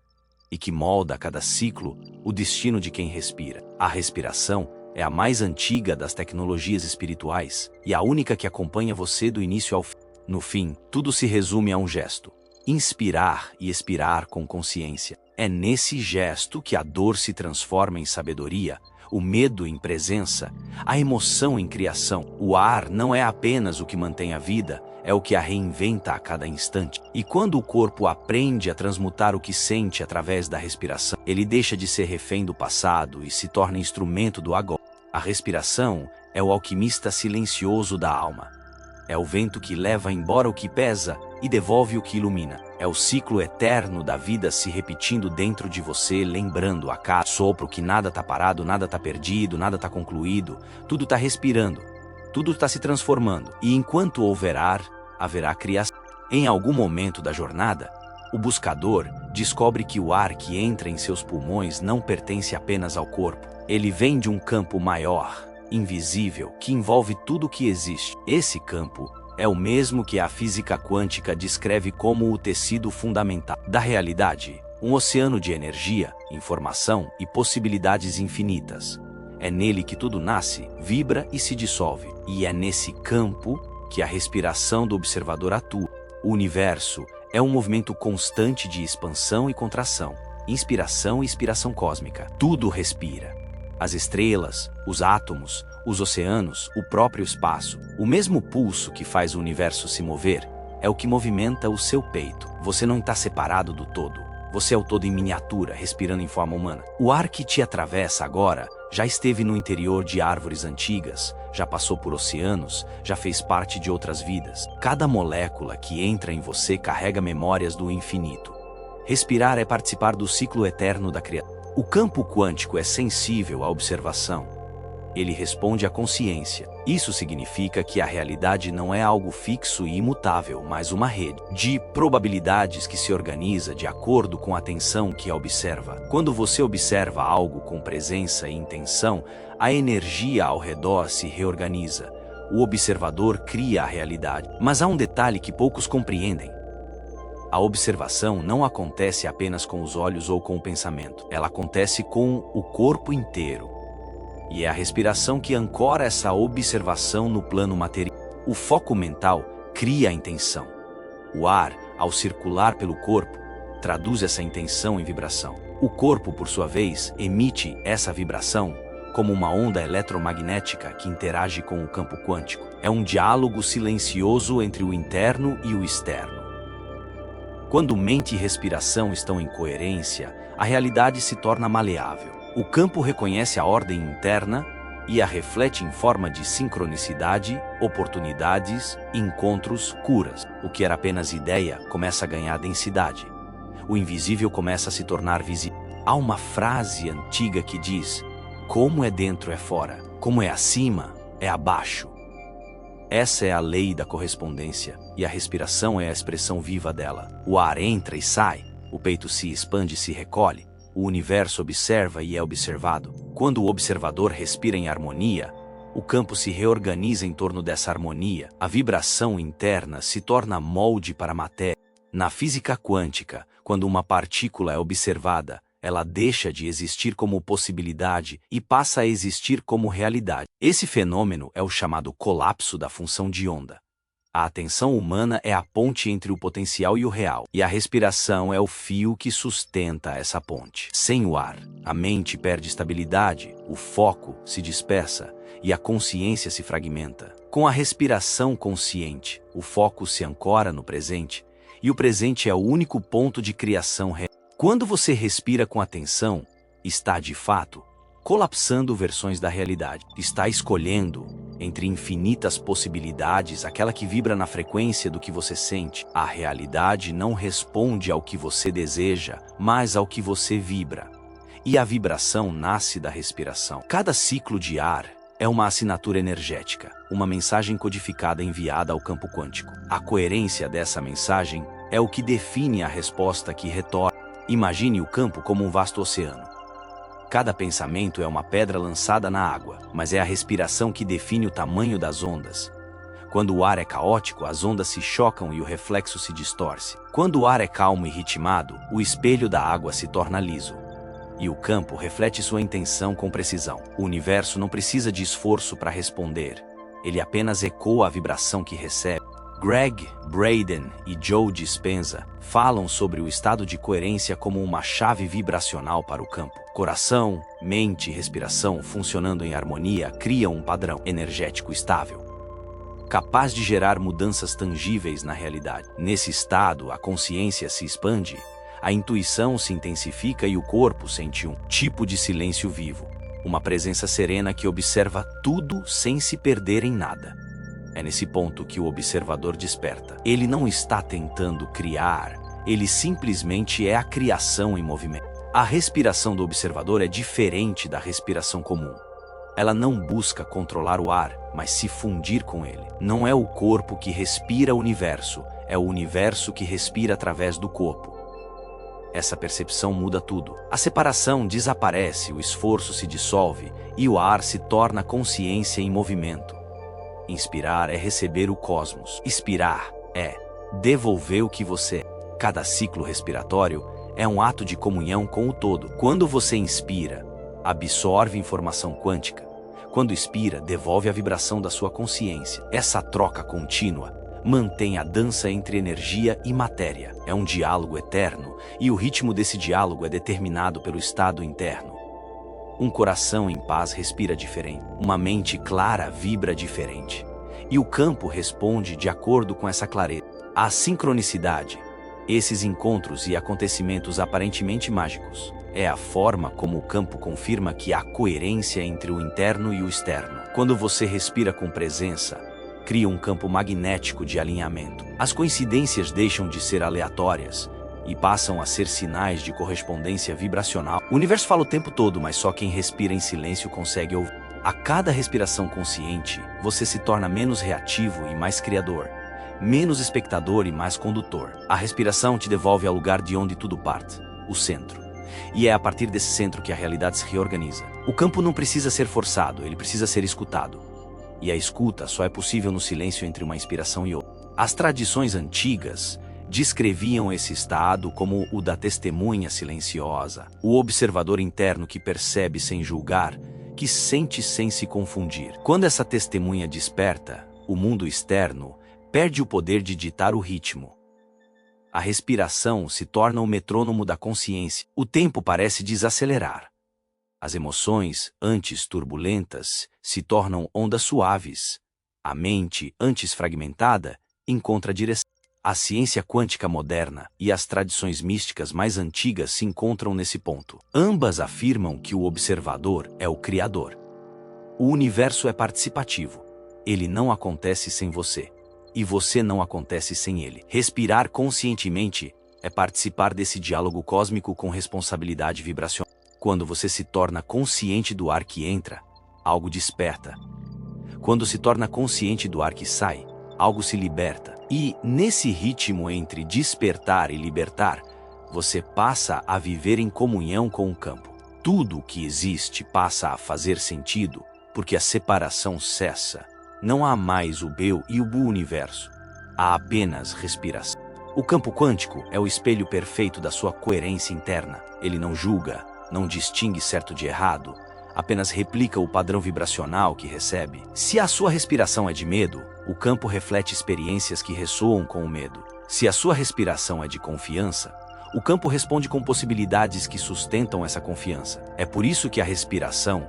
e que molda a cada ciclo o destino de quem respira. A respiração é a mais antiga das tecnologias espirituais e a única que acompanha você do início ao fim. No fim, tudo se resume a um gesto: inspirar e expirar com consciência. É nesse gesto que a dor se transforma em sabedoria, o medo em presença, a emoção em criação. O ar não é apenas o que mantém a vida, é o que a reinventa a cada instante. E quando o corpo aprende a transmutar o que sente através da respiração, ele deixa de ser refém do passado e se torna instrumento do agora. A respiração é o alquimista silencioso da alma. É o vento que leva embora o que pesa e devolve o que ilumina. É o ciclo eterno da vida se repetindo dentro de você, lembrando a cada sopro que nada tá parado, nada tá perdido, nada tá concluído, tudo tá respirando, tudo tá se transformando. E enquanto houver ar, haverá criação. Em algum momento da jornada, o buscador descobre que o ar que entra em seus pulmões não pertence apenas ao corpo. Ele vem de um campo maior, invisível, que envolve tudo o que existe. Esse campo é o mesmo que a física quântica descreve como o tecido fundamental da realidade, um oceano de energia, informação e possibilidades infinitas. É nele que tudo nasce, vibra e se dissolve. E é nesse campo que a respiração do observador atua. O universo é um movimento constante de expansão e contração, inspiração e expiração cósmica. Tudo respira. As estrelas, os átomos, os oceanos, o próprio espaço. O mesmo pulso que faz o universo se mover é o que movimenta o seu peito. Você não está separado do todo. Você é o todo em miniatura, respirando em forma humana. O ar que te atravessa agora já esteve no interior de árvores antigas, já passou por oceanos, já fez parte de outras vidas. Cada molécula que entra em você carrega memórias do infinito. Respirar é participar do ciclo eterno da criação. O campo quântico é sensível à observação. Ele responde à consciência. Isso significa que a realidade não é algo fixo e imutável, mas uma rede de probabilidades que se organiza de acordo com a atenção que a observa. Quando você observa algo com presença e intenção, a energia ao redor se reorganiza. O observador cria a realidade. Mas há um detalhe que poucos compreendem. A observação não acontece apenas com os olhos ou com o pensamento. Ela acontece com o corpo inteiro. E é a respiração que ancora essa observação no plano material. O foco mental cria a intenção. O ar, ao circular pelo corpo, traduz essa intenção em vibração. O corpo, por sua vez, emite essa vibração como uma onda eletromagnética que interage com o campo quântico. É um diálogo silencioso entre o interno e o externo. Quando mente e respiração estão em coerência, a realidade se torna maleável. O campo reconhece a ordem interna e a reflete em forma de sincronicidade, oportunidades, encontros, curas. O que era apenas ideia começa a ganhar densidade. O invisível começa a se tornar visível. Há uma frase antiga que diz: como é dentro é fora, como é acima é abaixo. Essa é a lei da correspondência, e a respiração é a expressão viva dela. O ar entra e sai, o peito se expande e se recolhe. O universo observa e é observado. Quando o observador respira em harmonia, o campo se reorganiza em torno dessa harmonia. A vibração interna se torna molde para a matéria. Na física quântica, quando uma partícula é observada, ela deixa de existir como possibilidade e passa a existir como realidade. Esse fenômeno é o chamado colapso da função de onda. A atenção humana é a ponte entre o potencial e o real, e a respiração é o fio que sustenta essa ponte. Sem o ar, a mente perde estabilidade, o foco se dispersa e a consciência se fragmenta. Com a respiração consciente, o foco se ancora no presente, e o presente é o único ponto de criação real. Quando você respira com atenção, está de fato colapsando versões da realidade. Está escolhendo entre infinitas possibilidades aquela que vibra na frequência do que você sente. A realidade não responde ao que você deseja, mas ao que você vibra. E a vibração nasce da respiração. Cada ciclo de ar é uma assinatura energética, uma mensagem codificada enviada ao campo quântico. A coerência dessa mensagem é o que define a resposta que retorna. Imagine o campo como um vasto oceano. Cada pensamento é uma pedra lançada na água, mas é a respiração que define o tamanho das ondas. Quando o ar é caótico, as ondas se chocam e o reflexo se distorce. Quando o ar é calmo e ritmado, o espelho da água se torna liso. E o campo reflete sua intenção com precisão. O universo não precisa de esforço para responder. Ele apenas ecoa a vibração que recebe. Greg Braden e Joe Dispenza falam sobre o estado de coerência como uma chave vibracional para o campo. Coração, mente e respiração funcionando em harmonia criam um padrão energético estável. capaz de gerar mudanças tangíveis na realidade. Nesse estado, a consciência se expande, a intuição se intensifica e o corpo sente um tipo de silêncio vivo, uma presença serena que observa tudo sem se perder em nada. É nesse ponto que o observador desperta. Ele não está tentando criar, ele simplesmente é a criação em movimento. A respiração do observador é diferente da respiração comum. Ela não busca controlar o ar, mas se fundir com ele. Não é o corpo que respira o universo, é o universo que respira através do corpo. Essa percepção muda tudo. A separação desaparece, o esforço se dissolve e o ar se torna consciência em movimento. Inspirar é receber o cosmos. Expirar é devolver o que você é. Cada ciclo respiratório é um ato de comunhão com o todo. Quando você inspira, absorve informação quântica. Quando expira, devolve a vibração da sua consciência. Essa troca contínua mantém a dança entre energia e matéria. É um diálogo eterno, e o ritmo desse diálogo é determinado pelo estado interno. Um coração em paz respira diferente. Uma mente clara vibra diferente. E o campo responde de acordo com essa clareza. A sincronicidade, esses encontros e acontecimentos aparentemente mágicos, é a forma como o campo confirma que há coerência entre o interno e o externo. Quando você respira com presença, cria um campo magnético de alinhamento. As coincidências deixam de ser aleatórias e passam a ser sinais de correspondência vibracional. O universo fala o tempo todo, mas só quem respira em silêncio consegue ouvir. A cada respiração consciente, você se torna menos reativo e mais criador, menos espectador e mais condutor. A respiração te devolve ao lugar de onde tudo parte, o centro. E é a partir desse centro que a realidade se reorganiza. O campo não precisa ser forçado, ele precisa ser escutado. E a escuta só é possível no silêncio entre uma inspiração e outra. As tradições antigas descreviam esse estado como o da testemunha silenciosa, o observador interno que percebe sem julgar, que sente sem se confundir. Quando essa testemunha desperta, o mundo externo perde o poder de ditar o ritmo. A respiração se torna o metrônomo da consciência. O tempo parece desacelerar. As emoções, antes turbulentas, se tornam ondas suaves. A mente, antes fragmentada, encontra direção. A ciência quântica moderna e as tradições místicas mais antigas se encontram nesse ponto. Ambas afirmam que o observador é o criador. O universo é participativo. Ele não acontece sem você. E você não acontece sem ele. Respirar conscientemente é participar desse diálogo cósmico com responsabilidade vibracional. Quando você se torna consciente do ar que entra, algo desperta. Quando se torna consciente do ar que sai, algo se liberta. E, nesse ritmo entre despertar e libertar, você passa a viver em comunhão com o campo. Tudo o que existe passa a fazer sentido, porque a separação cessa. Não há mais o eu e o universo. Há apenas respiração. O campo quântico é o espelho perfeito da sua coerência interna. Ele não julga, não distingue certo de errado, apenas replica o padrão vibracional que recebe. Se a sua respiração é de medo, o campo reflete experiências que ressoam com o medo. Se a sua respiração é de confiança, o campo responde com possibilidades que sustentam essa confiança. É por isso que a respiração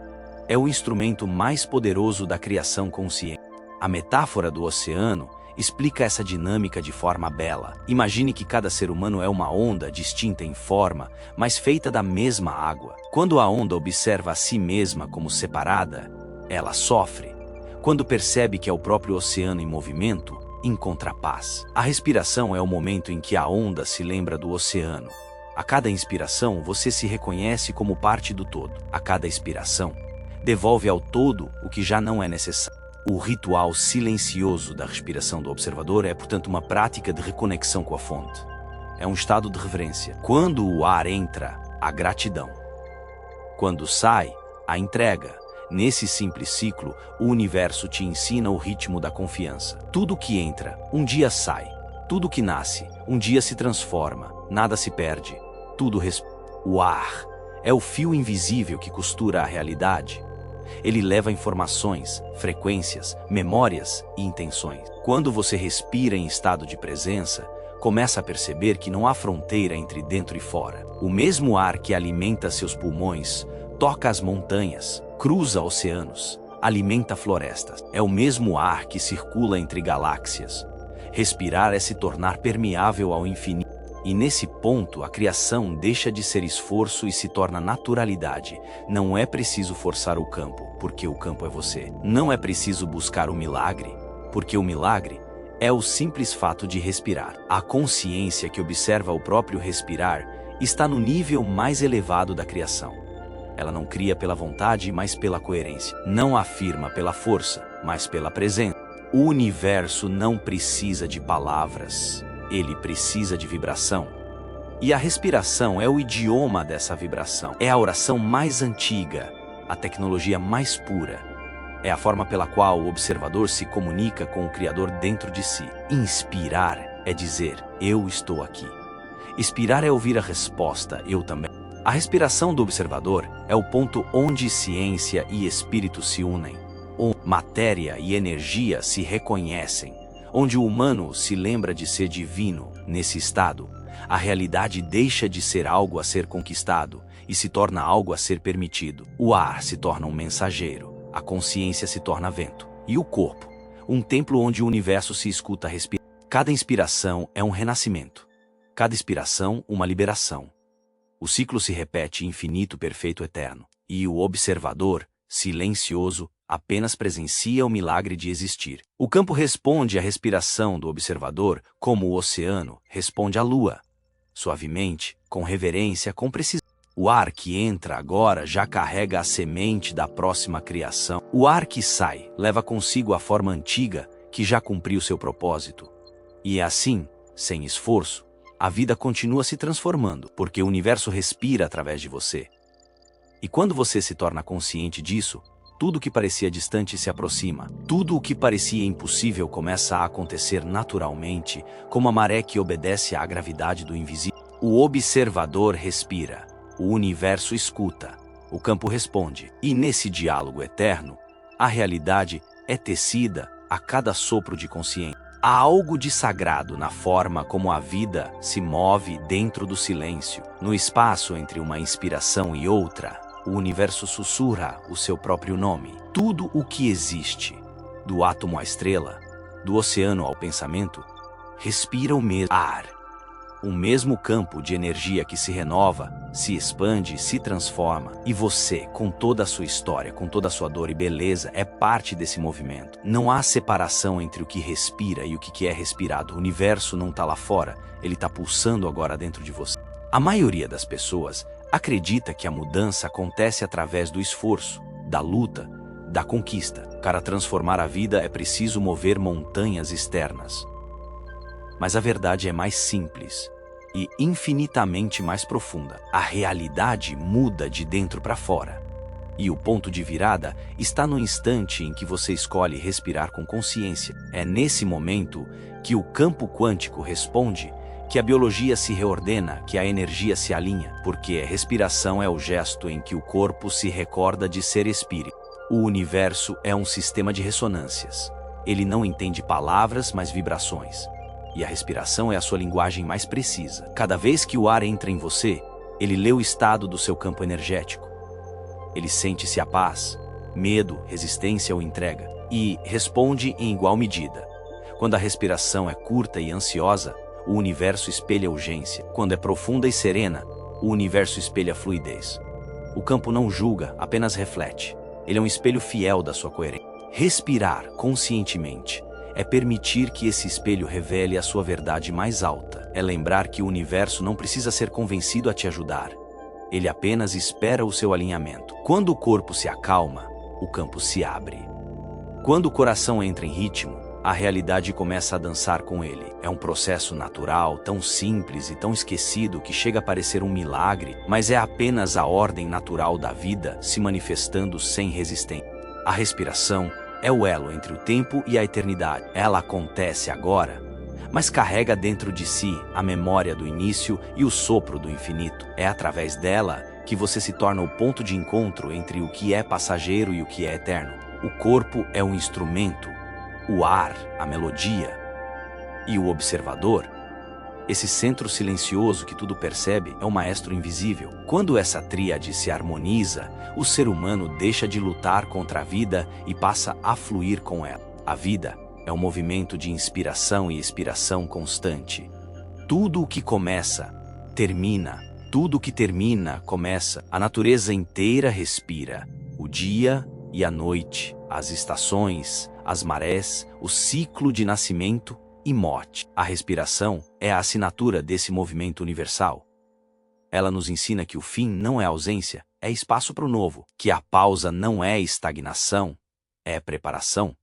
é o instrumento mais poderoso da criação consciente. A metáfora do oceano explica essa dinâmica de forma bela. Imagine que cada ser humano é uma onda distinta em forma, mas feita da mesma água. Quando a onda observa a si mesma como separada, ela sofre. Quando percebe que é o próprio oceano em movimento, encontra paz. A respiração é o momento em que a onda se lembra do oceano. A cada inspiração, você se reconhece como parte do todo. A cada expiração, devolve ao todo o que já não é necessário. O ritual silencioso da respiração do observador é, portanto, uma prática de reconexão com a fonte. É um estado de reverência. Quando o ar entra, a gratidão. Quando sai, a entrega. Nesse simples ciclo, o universo te ensina o ritmo da confiança. Tudo que entra, um dia sai. Tudo que nasce, um dia se transforma. Nada se perde. Tudo O ar é o fio invisível que costura a realidade. Ele leva informações, frequências, memórias e intenções. Quando você respira em estado de presença, começa a perceber que não há fronteira entre dentro e fora. O mesmo ar que alimenta seus pulmões toca as montanhas, cruza oceanos, alimenta florestas. É o mesmo ar que circula entre galáxias. Respirar é se tornar permeável ao infinito. E nesse ponto, a criação deixa de ser esforço e se torna naturalidade. Não é preciso forçar o campo, porque o campo é você. Não é preciso buscar o milagre, porque o milagre é o simples fato de respirar. A consciência que observa o próprio respirar está no nível mais elevado da criação. Ela não cria pela vontade, mas pela coerência. Não afirma pela força, mas pela presença. O universo não precisa de palavras. Ele precisa de vibração. E a respiração é o idioma dessa vibração. É a oração mais antiga, a tecnologia mais pura. É a forma pela qual o observador se comunica com o Criador dentro de si. Inspirar é dizer, eu estou aqui. Expirar é ouvir a resposta, eu também. A respiração do observador é o ponto onde ciência e espírito se unem, onde matéria e energia se reconhecem, onde o humano se lembra de ser divino. Nesse estado, a realidade deixa de ser algo a ser conquistado e se torna algo a ser permitido. O ar se torna um mensageiro, a consciência se torna vento, e o corpo, um templo onde o universo se escuta respirar. Cada inspiração é um renascimento, cada expiração uma liberação. O ciclo se repete infinito, perfeito, eterno, e o observador, silencioso, apenas presencia o milagre de existir. O campo responde à respiração do observador como o oceano responde à lua, suavemente, com reverência, com precisão. O ar que entra agora já carrega a semente da próxima criação. O ar que sai leva consigo a forma antiga que já cumpriu seu propósito. E é assim, sem esforço, a vida continua se transformando, porque o universo respira através de você. E quando você se torna consciente disso, tudo o que parecia distante se aproxima. Tudo o que parecia impossível começa a acontecer naturalmente, como a maré que obedece à gravidade do invisível. O observador respira, o universo escuta, o campo responde. E nesse diálogo eterno, a realidade é tecida a cada sopro de consciência. Há algo de sagrado na forma como a vida se move dentro do silêncio. No espaço entre uma inspiração e outra, o universo sussurra o seu próprio nome. Tudo o que existe, do átomo à estrela, do oceano ao pensamento, respira o mesmo ar. O mesmo campo de energia que se renova, se expande, se transforma. E você, com toda a sua história, com toda a sua dor e beleza, é parte desse movimento. Não há separação entre o que respira e o que é respirado. O universo não está lá fora, ele está pulsando agora dentro de você. A maioria das pessoas acredita que a mudança acontece através do esforço, da luta, da conquista. Para transformar a vida é preciso mover montanhas externas. Mas a verdade é mais simples e infinitamente mais profunda. A realidade muda de dentro para fora. E o ponto de virada está no instante em que você escolhe respirar com consciência. É nesse momento que o campo quântico responde, que a biologia se reordena, que a energia se alinha, porque a respiração é o gesto em que o corpo se recorda de ser espírito. O universo é um sistema de ressonâncias. Ele não entende palavras, mas vibrações. E a respiração é a sua linguagem mais precisa. Cada vez que o ar entra em você, ele lê o estado do seu campo energético. Ele sente-se a paz, medo, resistência ou entrega, e responde em igual medida. Quando a respiração é curta e ansiosa, o universo espelha urgência. Quando é profunda e serena, o universo espelha fluidez. O campo não julga, apenas reflete. Ele é um espelho fiel da sua coerência. Respirar conscientemente é permitir que esse espelho revele a sua verdade mais alta. É lembrar que o universo não precisa ser convencido a te ajudar. Ele apenas espera o seu alinhamento. Quando o corpo se acalma, o campo se abre. Quando o coração entra em ritmo, a realidade começa a dançar com ele. É um processo natural, tão simples e tão esquecido que chega a parecer um milagre, mas é apenas a ordem natural da vida se manifestando sem resistência. A respiração é o elo entre o tempo e a eternidade. Ela acontece agora, mas carrega dentro de si a memória do início e o sopro do infinito. É através dela que você se torna o ponto de encontro entre o que é passageiro e o que é eterno. O corpo é um instrumento, o ar, a melodia, e o observador, Esse centro silencioso que tudo percebe é o maestro invisível. Quando essa tríade se harmoniza, o ser humano deixa de lutar contra a vida e passa a fluir com ela. A vida é um movimento de inspiração e expiração constante. Tudo o que começa, termina. Tudo o que termina, começa. A natureza inteira respira. O dia e a noite, as estações, as marés, o ciclo de nascimento e morte. A respiração é a assinatura desse movimento universal. Ela nos ensina que o fim não é ausência, é espaço para o novo. Que a pausa não é estagnação, é preparação.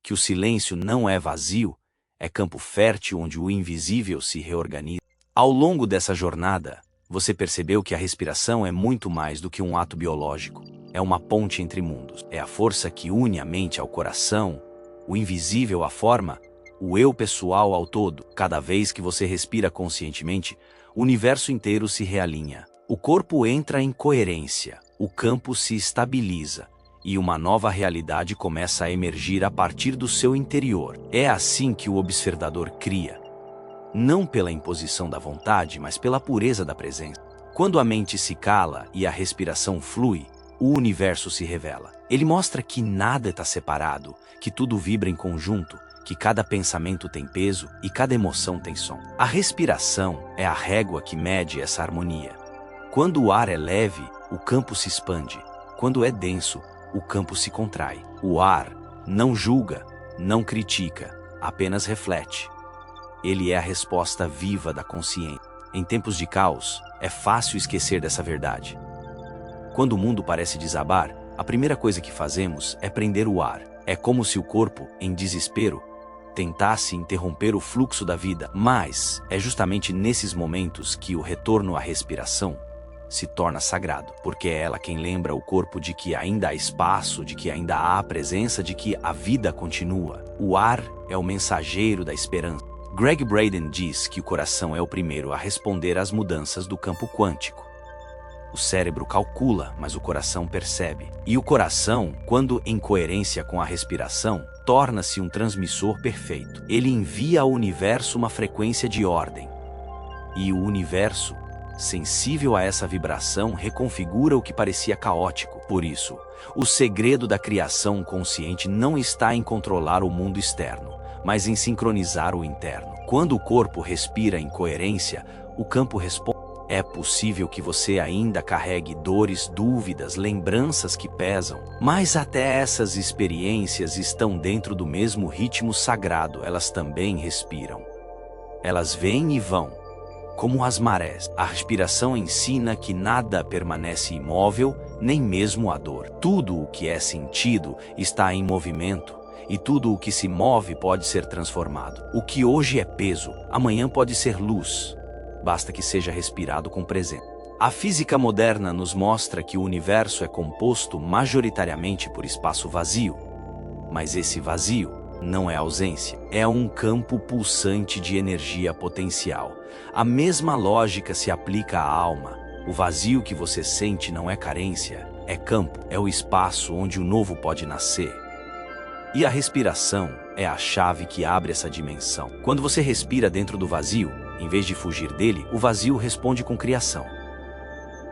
Que o silêncio não é vazio, é campo fértil onde o invisível se reorganiza. Ao longo dessa jornada, você percebeu que a respiração é muito mais do que um ato biológico. É uma ponte entre mundos. É a força que une a mente ao coração, o invisível à forma, o eu pessoal ao todo. Cada vez que você respira conscientemente, o universo inteiro se realinha. O corpo entra em coerência, o campo se estabiliza e uma nova realidade começa a emergir a partir do seu interior. É assim que o observador cria. Não pela imposição da vontade, mas pela pureza da presença. Quando a mente se cala e a respiração flui, o universo se revela. Ele mostra que nada está separado, que tudo vibra em conjunto, que cada pensamento tem peso e cada emoção tem som. A respiração é a régua que mede essa harmonia. Quando o ar é leve, o campo se expande. Quando é denso, o campo se contrai. O ar não julga, não critica, apenas reflete. Ele é a resposta viva da consciência. Em tempos de caos, é fácil esquecer dessa verdade. Quando o mundo parece desabar, a primeira coisa que fazemos é prender o ar. É como se o corpo, em desespero, tentasse interromper o fluxo da vida. Mas é justamente nesses momentos que o retorno à respiração se torna sagrado, porque é ela quem lembra o corpo de que ainda há espaço, de que ainda há presença, de que a vida continua. O ar é o mensageiro da esperança. Greg Braden diz que o coração é o primeiro a responder às mudanças do campo quântico. O cérebro calcula, mas o coração percebe. E o coração, quando em coerência com a respiração, torna-se um transmissor perfeito. Ele envia ao universo uma frequência de ordem. E o universo, sensível a essa vibração, reconfigura o que parecia caótico. Por isso, o segredo da criação consciente não está em controlar o mundo externo, mas em sincronizar o interno. Quando o corpo respira em coerência, o campo responde. É possível que você ainda carregue dores, dúvidas, lembranças que pesam, mas até essas experiências estão dentro do mesmo ritmo sagrado, elas também respiram. Elas vêm e vão, como as marés. A respiração ensina que nada permanece imóvel, nem mesmo a dor. Tudo o que é sentido está em movimento, e tudo o que se move pode ser transformado. O que hoje é peso, amanhã pode ser luz. Basta que seja respirado com presença. A física moderna nos mostra que o universo é composto majoritariamente por espaço vazio. Mas esse vazio não é ausência, é um campo pulsante de energia potencial. A mesma lógica se aplica à alma. O vazio que você sente não é carência, é campo, é o espaço onde o novo pode nascer. E a respiração é a chave que abre essa dimensão. Quando você respira dentro do vazio, em vez de fugir dele, o vazio responde com criação.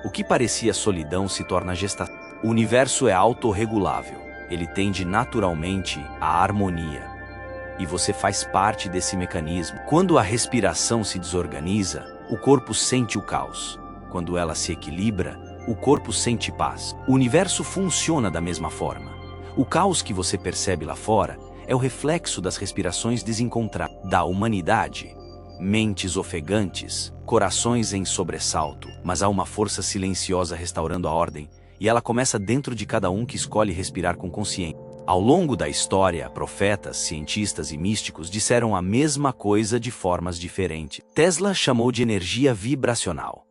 O que parecia solidão se torna gestação. O universo é autorregulável. Ele tende naturalmente à harmonia. E você faz parte desse mecanismo. Quando a respiração se desorganiza, o corpo sente o caos. Quando ela se equilibra, o corpo sente paz. O universo funciona da mesma forma. O caos que você percebe lá fora é o reflexo das respirações desencontradas da humanidade. Mentes ofegantes, corações em sobressalto, mas há uma força silenciosa restaurando a ordem, e ela começa dentro de cada um que escolhe respirar com consciência. Ao longo da história, profetas, cientistas e místicos disseram a mesma coisa de formas diferentes. Tesla chamou de energia vibracional.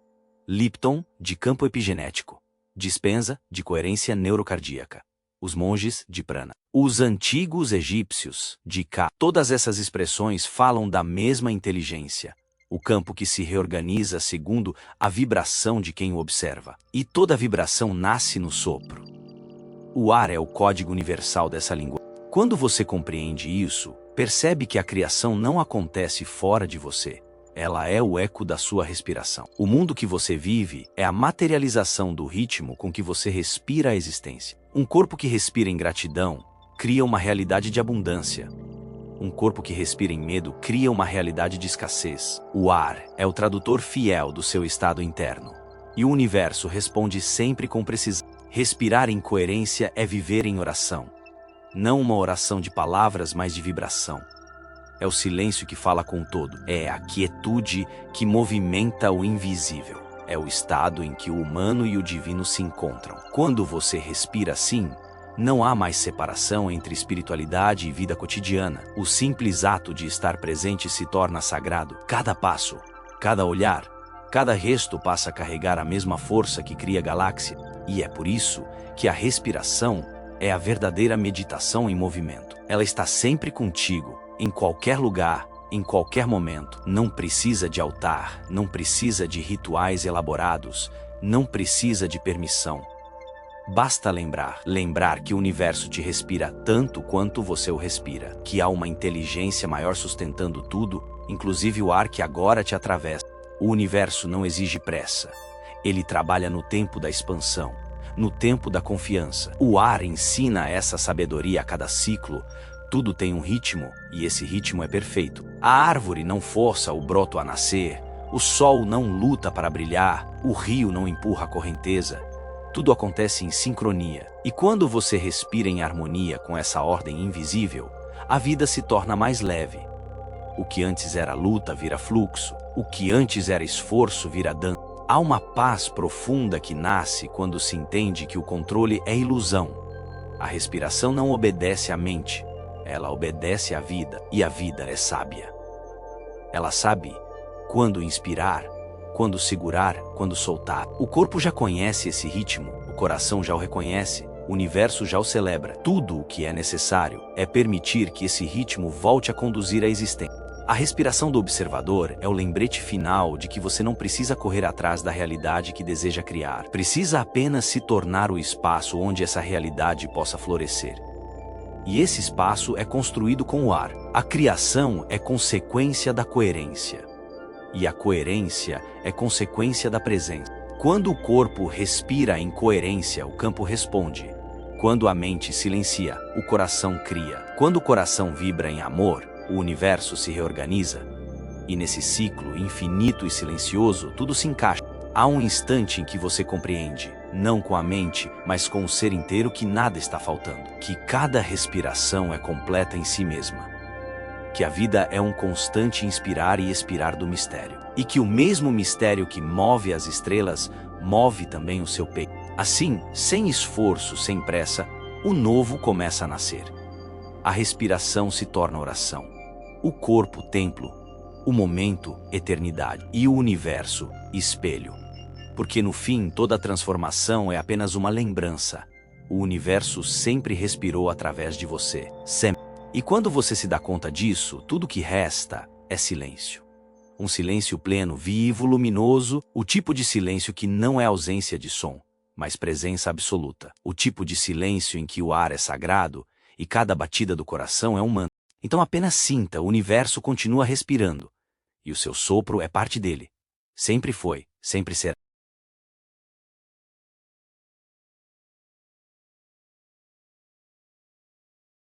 Lipton, de campo epigenético. Dispenza, de coerência neurocardíaca. Os monges, de prana. Os antigos egípcios, de Ka. Todas essas expressões falam da mesma inteligência. O campo que se reorganiza segundo a vibração de quem o observa. E toda vibração nasce no sopro. O ar é o código universal dessa língua. Quando você compreende isso, percebe que a criação não acontece fora de você. ela é o eco da sua respiração. O mundo que você vive é a materialização do ritmo com que você respira a existência. Um corpo que respira em gratidão cria uma realidade de abundância. Um corpo que respira em medo cria uma realidade de escassez. O ar é o tradutor fiel do seu estado interno. E o universo responde sempre com precisão. Respirar em coerência é viver em oração. Não uma oração de palavras, mas de vibração. É o silêncio que fala com o todo. É a quietude que movimenta o invisível. É o estado em que o humano e o divino se encontram. Quando você respira assim, não há mais separação entre espiritualidade e vida cotidiana. O simples ato de estar presente se torna sagrado. Cada passo, cada olhar, cada gesto passa a carregar a mesma força que cria a galáxia. E é por isso que a respiração é a verdadeira meditação em movimento. Ela está sempre contigo, em qualquer lugar, em qualquer momento. Não precisa de altar, não precisa de rituais elaborados, não precisa de permissão. Basta lembrar que o universo te respira tanto quanto você o respira, que há uma inteligência maior sustentando tudo, inclusive o ar que agora te atravessa. O universo não exige pressa. Ele trabalha no tempo da expansão, no tempo da confiança. O ar ensina essa sabedoria a cada ciclo. Tudo tem um ritmo, e esse ritmo é perfeito. A árvore não força o broto a nascer, o sol não luta para brilhar, o rio não empurra a correnteza. Tudo acontece em sincronia. E quando você respira em harmonia com essa ordem invisível, a vida se torna mais leve. O que antes era luta vira fluxo. O que antes era esforço vira dança. Há uma paz profunda que nasce quando se entende que o controle é ilusão. A respiração não obedece à mente. Ela obedece à vida, e a vida é sábia. Ela sabe quando inspirar, quando segurar, quando soltar. O corpo já conhece esse ritmo, o coração já o reconhece, o universo já o celebra. Tudo o que é necessário é permitir que esse ritmo volte a conduzir a existência. A respiração do observador é o lembrete final de que você não precisa correr atrás da realidade que deseja criar. Precisa apenas se tornar o espaço onde essa realidade possa florescer. E esse espaço é construído com o ar. A criação é consequência da coerência. E a coerência é consequência da presença. Quando o corpo respira em coerência, o campo responde. Quando a mente silencia, o coração cria. Quando o coração vibra em amor, o universo se reorganiza. E nesse ciclo infinito e silencioso, tudo se encaixa. Há um instante em que você compreende, não com a mente, mas com o ser inteiro, que nada está faltando. Que cada respiração é completa em si mesma. Que a vida é um constante inspirar e expirar do mistério. E que o mesmo mistério que move as estrelas, move também o seu peito. Assim, sem esforço, sem pressa, o novo começa a nascer. A respiração se torna oração. O corpo, templo. O momento, eternidade. E o universo, espelho. Porque no fim, toda transformação é apenas uma lembrança. O universo sempre respirou através de você. Sempre. E quando você se dá conta disso, tudo que resta é silêncio. Um silêncio pleno, vivo, luminoso, o tipo de silêncio que não é ausência de som, mas presença absoluta. O tipo de silêncio em que o ar é sagrado e cada batida do coração é um mantra. Então apenas sinta, o universo continua respirando. E o seu sopro é parte dele. Sempre foi, sempre será.